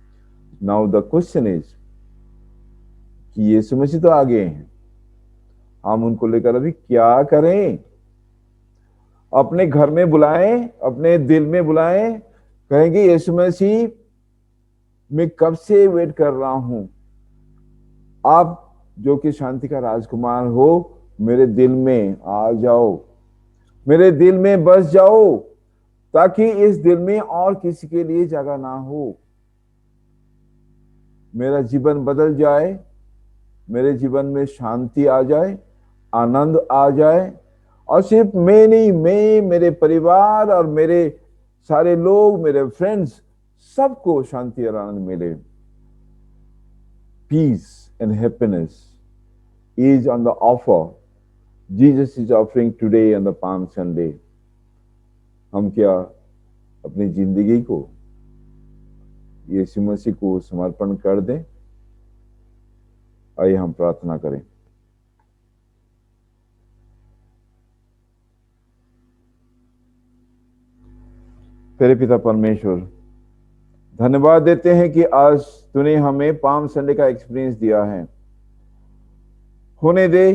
नाउ द क्वेश्चन इज कि यीशु मसीह तो आ गए हैं, हम उनको लेकर अभी क्या करें? अपने घर में बुलाएं, अपने दिल में बुलाएं, कहेंगे यीशु मसीह मैं कब से वेट कर रहा हूं, आप जो कि शांति का राजकुमार हो, मेरे दिल में आ जाओ, मेरे दिल में बस जाओ, ताकि इस दिल में और किसी के लिए जगह ना हो। मेरा जीवन बदल जाए, मेरे जीवन में शांति आ जाए, आनंद आ जाए, और सिर्फ मैं नहीं, मैं, मेरे परिवार और मेरे सारे लोग, मेरे फ्रेंड्स, सबको शांति और आनंद मिले। Peace and happiness is on the offer. Jesus is offering today on the Palm Sunday. हम क्या अपनी जिंदगी को यीशु मसीह को समर्पण कर दें? आइए हम प्रार्थना करें। प्यारे पिता परमेश्वर, धन्यवाद देते हैं कि आज तूने हमें पाम संडे का एक्सपीरियंस दिया है। होने दे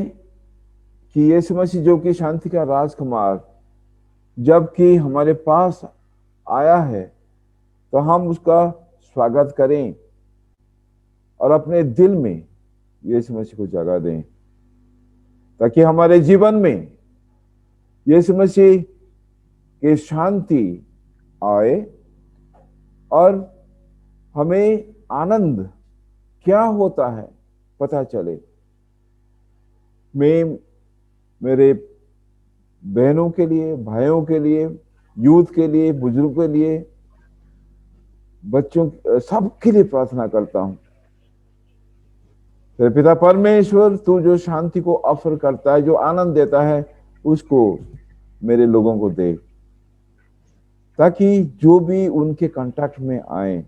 कि यीशु मसीह जो कि शांति का राजकुमार जबकि हमारे पास आया है, तो हम उसका स्वागत करें और अपने दिल में यीशु मसीह को जगह दें, ताकि हमारे जीवन में यीशु मसीह की शांति आए और हमें आनंद क्या होता है पता चले। मैं मेरे बहनों के लिए, भाइयों के लिए, यूथ के लिए, बुजुर्गों के लिए, बच्चों, सबके लिए प्रार्थना करता हूं। फिर पिता परमेश्वर, तू जो शांति को ऑफर करता है, जो आनंद देता है, उसको मेरे लोगों को दे, ताकि जो भी उनके कांटेक्ट में आए,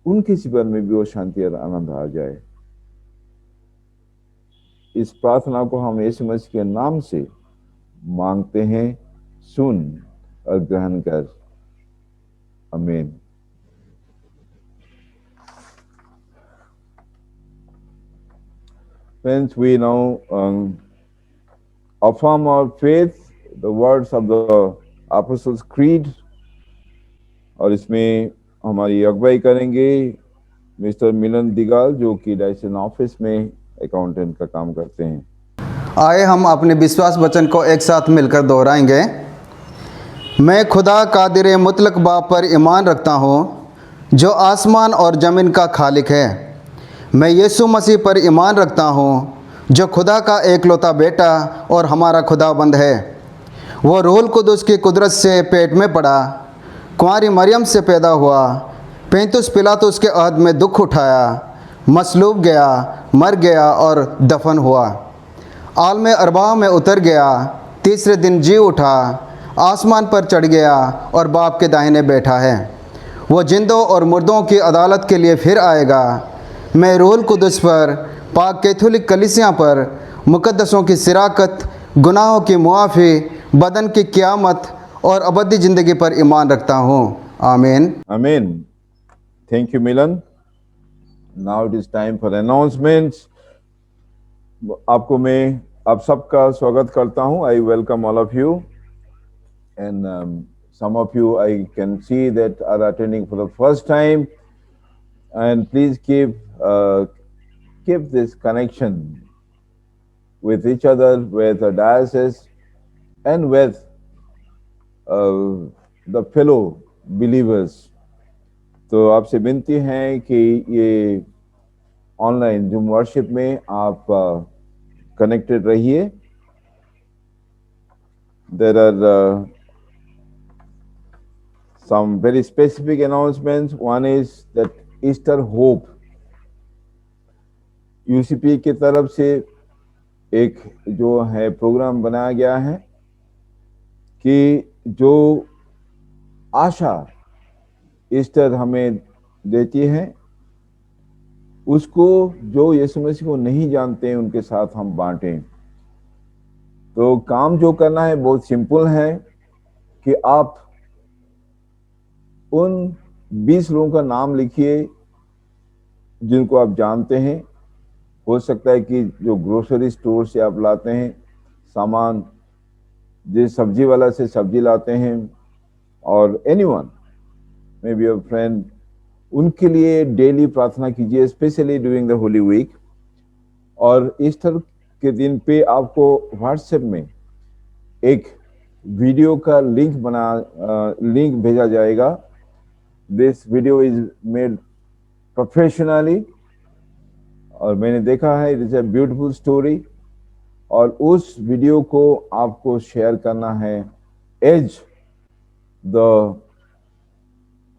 उनके जीवन में भी वो शांति और आनंद आ जाए। इस प्रार्थना को हम यीशु मसीह के नाम से मांगते हैं, सुन और ग्रहण कर। आमीन। Friends, we now affirm our faith, the words of the Apostles' Creed, और इसमें हमारी अगुवाई करेंगे मिस्टर मिलन दिगाल, जो कि डायसेन ऑफिस में अकाउंटेंट का काम करते हैं। आए हम अपने विश्वास वचन को एक साथ मिलकर दोहराएंगे। मैं खुदा कादिर मुतलक बाप पर ईमान रखता हूँ, जो आसमान और ज़मीन का खालिक है। मैं यीशु मसीह पर ईमान रखता हूँ, जो खुदा का एकलौता बेटा और हमारा खुदाबंद है। वो रूहुल कुदुस की कुदरत से पेट में पड़ा, कुंवारी मरियम से पैदा हुआ, पैंतुस पिलातुस के अहद में दुख उठाया, मसलूब गया, मर गया और दफन हुआ, आलम अरवाह में उतर गया, तीसरे दिन जी उठा, आसमान पर चढ़ गया और बाप के दाहिने बैठा है। वो जिंदों और मुर्दों की अदालत के लिए फिर आएगा। मैं रूहुल कुदुस पर, पाक कैथोलिक कलीसिया पर, मुकद्दसों की सिराकत, गुनाहों की मुआफ़ी, बदन की क़यामत और अबदी ज़िंदगी पर ईमान रखता हूँ। आमीन। आमीन। Thank you Milan. Now it is time for announcements. आप सबका स्वागत करता हूँ। I welcome all of you and some of you I can see that are attending for the first time, and please keep this connection with each other, with the diocese and with the fellow believers. तो आपसे विनती है कि ये online zoom worship में आप connected रहिए। There are some very specific announcements. One is that Easter Hope UCP की तरफ से एक जो है प्रोग्राम बनाया गया है कि जो आशा ईस्टर हमें देती है, उसको जो यीशु मसीह को नहीं जानते हैं उनके साथ हम बांटें। तो काम जो करना है बहुत सिंपल है कि आप उन 20 लोगों का नाम लिखिए जिनको आप जानते हैं। हो सकता है कि जो ग्रोसरी स्टोर से आप लाते हैं सामान, जिस सब्जी वाला से सब्जी लाते हैं, और anyone may be your friend, उनके लिए डेली प्रार्थना कीजिए, specially during the holy week. और ईस्टर के दिन पे आपको व्हाट्सएप में एक वीडियो का लिंक भेजा जाएगा। This video is made professionally और मैंने देखा है, it is a beautiful story. और उस वीडियो को आपको शेयर करना है as the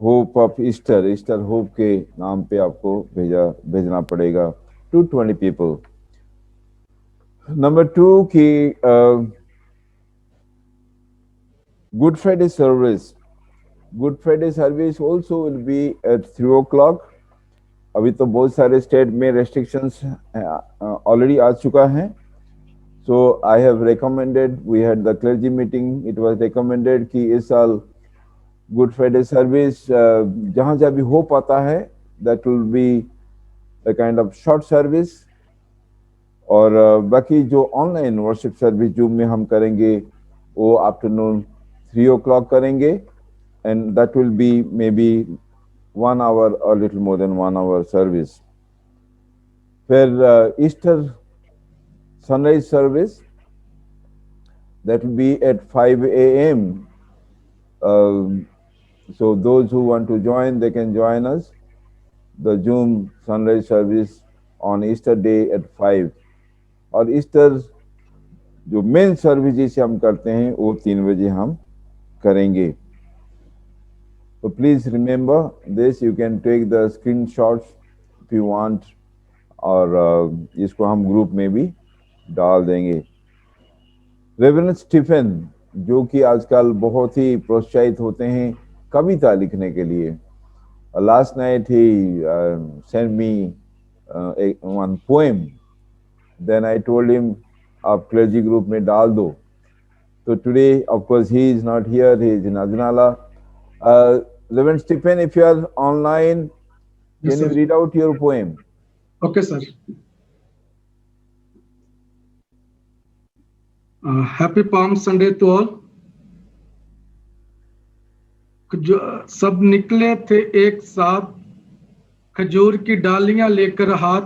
hope of Easter, Easter hope के नाम पे आपको भेजना पड़ेगा टू 20 पीपल। नंबर 2 की good Friday service also will be at 3 o'clock. अभी तो बहुत सारे स्टेट में रेस्ट्रिक्शंस ऑलरेडी आ चुका है। So I have recommended, we had the clergy meeting, it was recommended कि इस साल गुड फ्राइडे सर्विस जहाँ जहाँ भी हो पाता है, that will be a kind of short service। और बाकी जो ऑनलाइन वर्शिप सर्विस जूम में हम करेंगे वो आफ्टरनून 3 o'clock करेंगे, and that will be maybe 1 hour or little more than 1 hour service। फिर Easter sunrise service, that will be at 5 a.m. So those who want to join, they can join us, the Zoom sunrise service on Easter day at 5। और Easter जो main service जिसे हम करते हैं वो 3 बजे हम करेंगे। तो please remember this, you can take the screenshots if you want, और इसको हम ग्रुप में भी डाल देंगे। रेवरेंड स्टीफन, जो कि आजकल बहुत ही प्रोत्साहित होते हैं कविता लिखने के लिए, लास्ट नाइट ही send me one poem, then I told him आप क्लर्जी ग्रुप में डाल दो। So today, of course, he is not here. He is in Ajnala. Reverend Stephen, if you are online, Yes, can you sir. read out your poem? Okay, sir. Happy Palm Sunday to all. सब निकले थे एक साथ, खजूर की डालियां लेकर हाथ,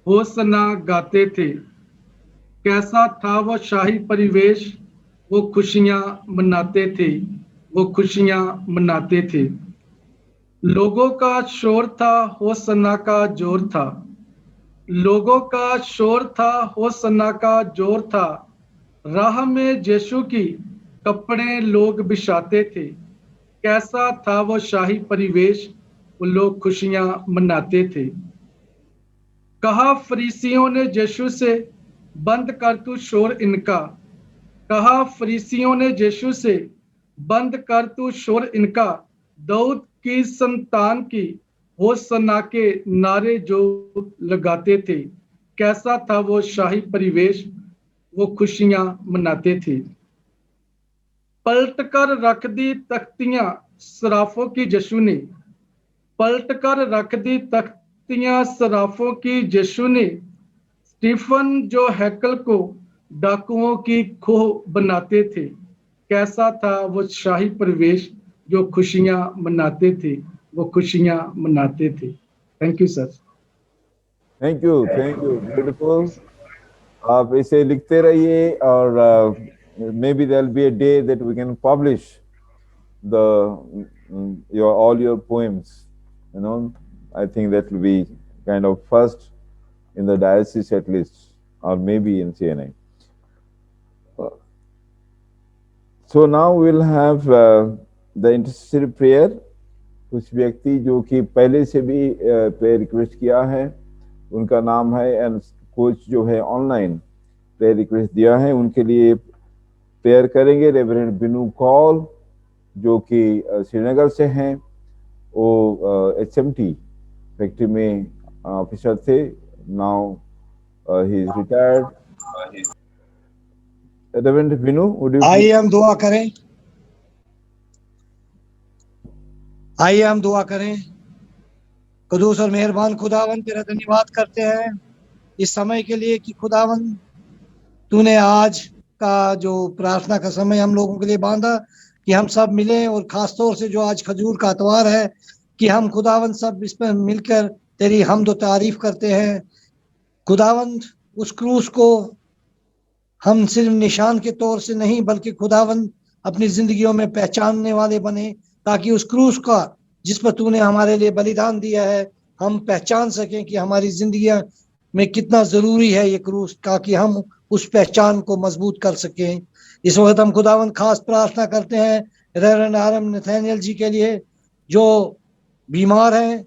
होसना गाते थे। कैसा था वो शाही परिवेश, वो खुशियां मनाते थे, वो खुशियां मनाते थे। लोगों का शोर था, होसना का जोर था। लोगों का शोर था, होसना का जोर था। राह में यीशु की कपड़े लोग बिछाते थे। कैसा था वो शाही परिवेश, वो लोग खुशियां मनाते थे। कहा फरीसियों ने यीशु से, बंद कर तू शोर इनका। कहा फरीसियों ने यीशु से, बंद कर तू शोर इनका। दाऊद की संतान की होसना के नारे जो लगाते थे। कैसा था वो शाही परिवेश, वो खुशियां मनाते थे। पलट कर रख दी तख्तियां सराफों की यीशु ने। पलट कर रख दी तख्तियां सराफों की यीशु ने। स्टीफन जो हैकल को डाकुओं की खोह बनाते थे। कैसा था वो शाही परिवेश, जो खुशियां मनाते थे, वो खुशियां मनाते थे। Thank you sir. Thank you, beautiful. आप इसे लिखते रहिए और maybe there'll be a day that we can publish all your poems. You know, I think that will be kind of first in the diocese at least, or maybe in CNI. So now we'll have the intercessory prayer. कुछ व्यक्ति जो कि पहले से भी prayer request किया है, उनका नाम है, एंड कुछ जो है ऑनलाइन प्रेयर रिक्वेस्ट दिया है, उनके लिए प्रेयर करेंगे। रेवरेंड बिनू कॉल जो कि श्रीनगर से हैं, वो HMT फैक्ट्री में ऑफिसर थे, now he is retired. Reverend Binu, would you आइए हम दुआ करें। आइए हम दुआ करें। कुदूस और मेहरबान खुदावन, तेरा धन्यवाद करते हैं इस समय के लिए कि खुदावन तूने आज का जो प्रार्थना का समय हम लोगों के लिए बांधा कि हम सब मिलें, और खास तौर से जो आज खजूर का अतवार है कि हम खुदावन सब इस पर मिलकर तेरी हम्द व तारीफ करते हैं। खुदावन उस क्रूस को हम सिर्फ निशान के तौर से नहीं बल्कि खुदावन अपनी जिंदगियों में पहचानने वाले बने, ताकि उस क्रूस का जिस पर तूने हमारे लिए बलिदान दिया है हम पहचान सकें कि हमारी जिंदगियां में कितना जरूरी है ये क्रूस, ताकि हम उस पहचान को मजबूत कर सकें। इस वक्त हम खुदावन खास प्रार्थना करते हैं रेवरेंड आरएम नथानियल जी के लिए जो बीमार हैं।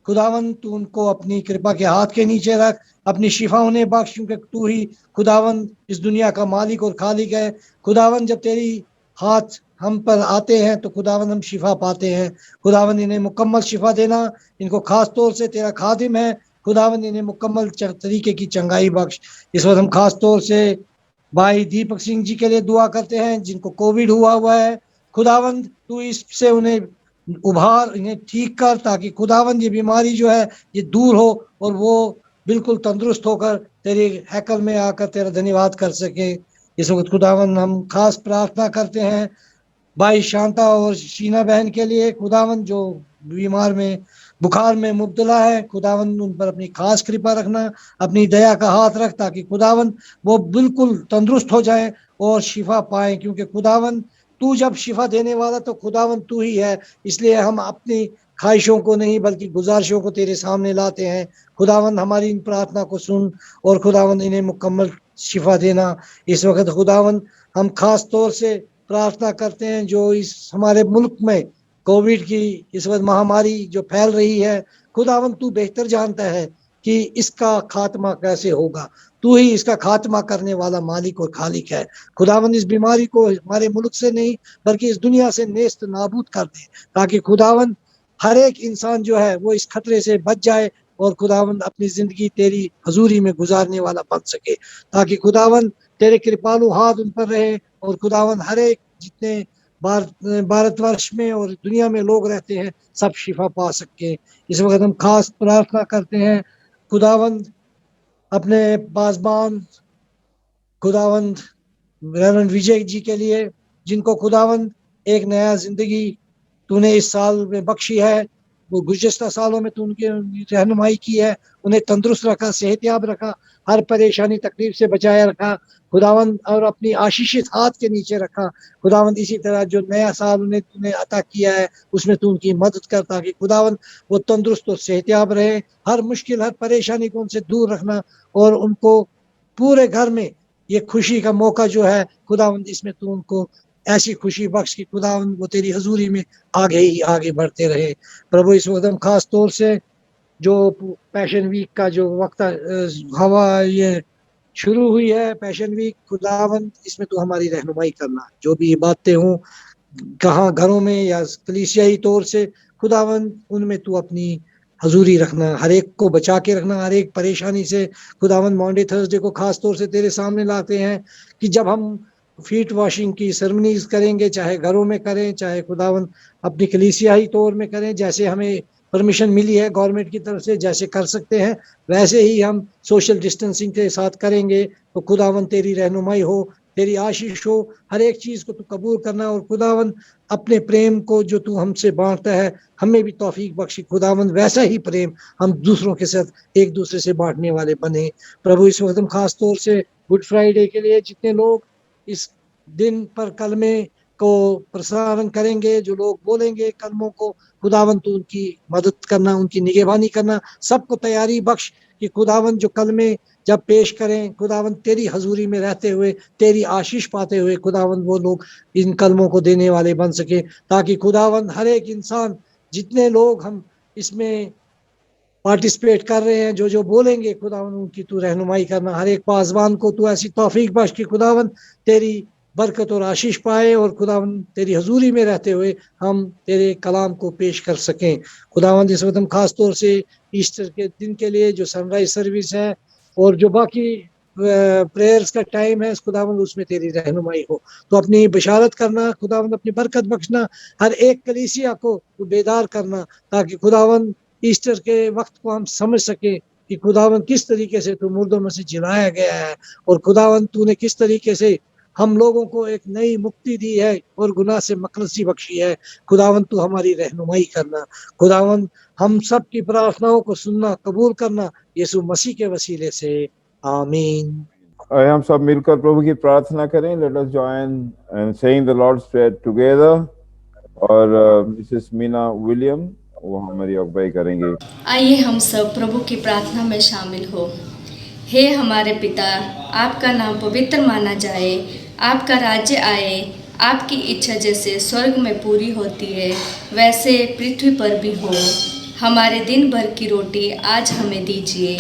खुदावन तू उनको अपनी कृपा के हाथ के नीचे रख, अपनी शिफा उन्हें बख्श, क्योंकि तू ही खुदावन इस दुनिया का मालिक और खालिक है। खुदावन जब तेरी हाथ हम पर आते हैं तो खुदावन हम शिफा पाते हैं। खुदावन इन्हें मुकम्मल शिफा देना, इनको खास तौर से तेरा खादिम है खुदावन इन्हें मुकम्मल तरीके की चंगाई बख्श। इस वक्त हम खास तौर से भाई दीपक सिंह जी के लिए दुआ करते हैं जिनको कोविड हुआ है। खुदावन तू इससे उन्हें उभार, इन्हें ठीक कर, ताकि खुदावन ये बीमारी जो है ये दूर हो और वो बिल्कुल तंदुरुस्त होकर तेरे हैकल में आकर तेरा धन्यवाद कर सके। इस वक्त खुदावन हम खास प्रार्थना करते हैं भाई शांता और शीना बहन के लिए। खुदावन जो बीमार में बुखार में मुब्तला है, खुदावन उन पर अपनी खास कृपा रखना, अपनी दया का हाथ रख, ताकि खुदावन वो बिल्कुल तंदुरुस्त हो जाए और शिफा पाए, क्योंकि खुदावन तू जब शिफा देने वाला तो खुदावन तू ही है। इसलिए हम अपनी ख्वाहिशों को नहीं बल्कि गुजारिशों को तेरे सामने लाते हैं। खुदावन हमारी इन प्रार्थना को सुन और खुदावन इन्हें मुकम्मल शिफा देना। इस वक्त खुदावन हम खास तौर से प्रार्थना करते हैं जो इस हमारे मुल्क में कोविड की इस वक्त महामारी जो फैल रही है, खुदावन तू बेहतर जानता है कि इसका खात्मा कैसे होगा। तू ही इसका खात्मा करने वाला मालिक और खालिक है। खुदावन इस बीमारी को हमारे मुल्क से नहीं बल्कि इस दुनिया से नेस्त नाबूद कर दे, ताकि खुदावन हर एक इंसान जो है वो इस खतरे से बच जाए और खुदावन अपनी जिंदगी तेरी हजूरी में गुजारने वाला बन सके, ताकि खुदावन तेरे कृपालु हाथ उन पर रहे और खुदावन हर एक जितने भारतवर्ष में और दुनिया में लोग रहते हैं सब शिफा पा सके। इस वक्त हम खास प्रार्थना करते हैं खुदावंद अपने पासबान खुदावंद रेवरेंड विजय जी के लिए, जिनको खुदावंद एक नया जिंदगी तूने इस साल में बख्शी है। वो गुज़श्ता सालों में तू उनकी रहनुमाई की है, उन्हें तंदुरुस्त रखा, सेहतयाब रखा, हर परेशानी तकलीफ से बचाया रखा खुदावंद, और अपनी आशीषित हाथ के नीचे रखा खुदावंद। इसी तरह जो नया साल उन्हें तूने अता किया है उसमें तू उनकी मदद कर, ताकि खुदावंद वो तंदुरुस्त और सेहतयाब रहे। हर मुश्किल हर परेशानी को उनसे दूर रखना, और उनको पूरे घर में ये खुशी का मौका जो है खुदावंद, इसमें तू उनको ऐसी खुशी बख्श की खुदावंद वो तेरी हजूरी में आगे ही आगे बढ़ते रहे। प्रभु इस वक्त हम खास तौर से जो पैशन वीक का जो वक्त हवा ये शुरू हुई है, पैशन वीक खुदावंद इसमें तू हमारी रहनुमाई करना, जो भी बातें हों कहाँ घरों में या कलीसियाई तौर से खुदावंद उनमें तू अपनी हजूरी रखना, हर एक को बचा के रखना हर एक परेशानी से। खुदावंद मॉन्डे थर्सडे को खास तौर से तेरे सामने लाते हैं कि जब हम फीट वॉशिंग की सेरेमनीज करेंगे, चाहे घरों में करें चाहे खुदावंद अपनी कलीसियाई तौर में करें, जैसे हमें परमिशन मिली है गवर्नमेंट की तरफ से जैसे कर सकते हैं वैसे ही हम सोशल डिस्टेंसिंग के साथ करेंगे। तो खुदावंद तेरी रहनुमाई हो, तेरी आशीष हो, हर एक चीज़ को तू कबूल करना, और खुदावंद अपने प्रेम को जो तू हमसे बांटता है हमें भी तौफीक बख्शी खुदावंद, वैसा ही प्रेम हम दूसरों के साथ एक दूसरे से बांटने वाले बने। प्रभु इस वक्त हम खास तौर से गुड फ्राइडे के लिए जितने लोग इस दिन पर कलमे को प्रसारण करेंगे, जो लोग बोलेंगे कलमों को, खुदावंद तू उनकी मदद करना, उनकी निगहबानी करना, सबको तैयारी बख्श कि खुदावंद जो कलमे जब पेश करें खुदावंद तेरी हजूरी में रहते हुए तेरी आशीष पाते हुए खुदावंद वो लोग इन कलमों को देने वाले बन सके, ताकि खुदावंद हर एक इंसान जितने लोग हम इसमें पार्टिसिपेट कर रहे हैं जो जो बोलेंगे खुदावंद उनकी तू रहनुमाई करना, हर एक पासबान को तू ऐसी तौफीक बख्श कि खुदावंद तेरी बरकत और आशीष पाए और खुदावंद तेरी हजूरी में रहते हुए हम तेरे कलाम को पेश कर सकें। खुदावंद इस वक्त हम खास तौर से ईस्टर के दिन के लिए जो सनराइज सर्विस है और जो बाकी प्रेयर्स का टाइम है खुदावंद उसमें तेरी रहनुमाई हो, तो अपनी बिशारत करना खुदावंद, अपनी बरकत बख्शना, हर एक कलीसिया को तू बेदार करना, ताकि खुदावंद ईस्टर के वक्त को हम समझ सके कि खुदावंद किस तरीके से तू मुर्दों में से जिलाया गया है, और खुदावंद तूने किस तरीके से हम लोगों को एक नई मुक्ति दी है और गुनाह से मखलसी बख्शी है। खुदावंद तू हमारी रहनुमाई करना, खुदावंद हम सब की प्रार्थनाओं को सुनना कबूल करना, यीशु मसीह के वसीले से आमीन। हम सब मिलकर प्रभु की प्रार्थना करें। Let us join and saying the Lord's prayer together. और मिसेस मीना विलियम वो हमारी अगुवाई करेंगे। आइए हम सब प्रभु की प्रार्थना में शामिल हो। हे हमारे पिता, आपका नाम पवित्र माना जाए, आपका राज्य आए, आपकी इच्छा जैसे स्वर्ग में पूरी होती है वैसे पृथ्वी पर भी हो। हमारे दिन भर की रोटी आज हमें दीजिए।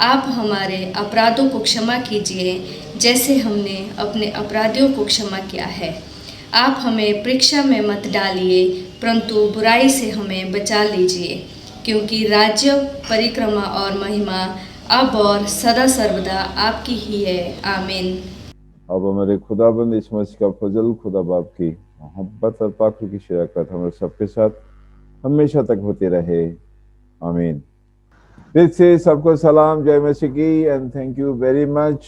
आप हमारे अपराधों को क्षमा कीजिए जैसे हमने अपने अपराधियों को क्षमा किया है। आप हमें परीक्षा में मत डालिए परंतु बुराई से हमें बचा लीजिए, क्योंकि राज्य, परिक्रमा और महिमा अब और सदा सर्वदा आपकी ही है। आमीन। अब हमारे खुदाबंद इस मसीह का फजल, खुदा बाप की मोहब्बत और पाक की शराकत हमारे सबके साथ हमेशा तक होते रहे। आमीन। फिर से सबको सलाम, जय मसीह की, and thank you very much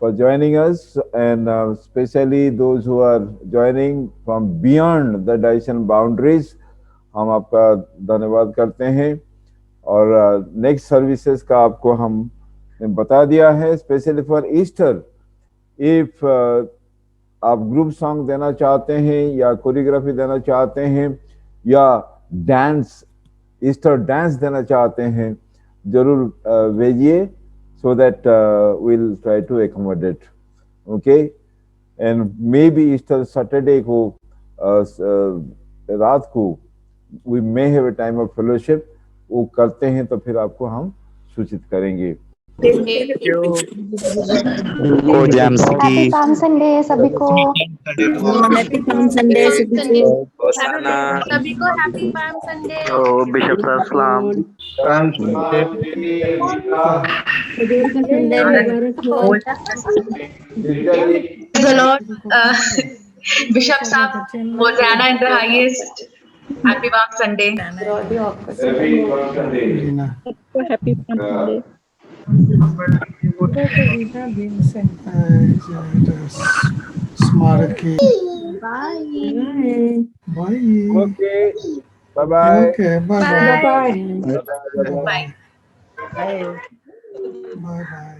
for joining us, and especially those who are joining from beyond the Daishan boundaries, हम आपका धन्यवाद करते हैं। और नेक्स्ट सर्विसेज का आपको हम बता दिया है, स्पेशली फॉर ईस्टर। इफ आप ग्रुप सॉन्ग देना चाहते हैं या कोरियोग्राफी देना चाहते हैं या डांस, ईस्टर डांस देना चाहते हैं, जरूर भेजिए, so that we'll try to accommodate. Okay, and maybe Easter Saturday को रात को we may have a time of fellowship, वो करते हैं तो फिर आपको हम सूचित करेंगे। हैप्पी पाम संडे सभी को। हैप्पी पाम संडे सभी को। सभी को हैप्पी पाम संडे। बिशप सलाम। संडे मुबारक हो। Praise the Lord. Bishop Saab, Hosanna in the highest. Happy Palm Sunday. Happy Palm Sunday. Happy Palm Sunday. स्मारकी Bye. Bye Okay. Bye bye. Okay bye Bye. Bye Bye. Bye. Bye bye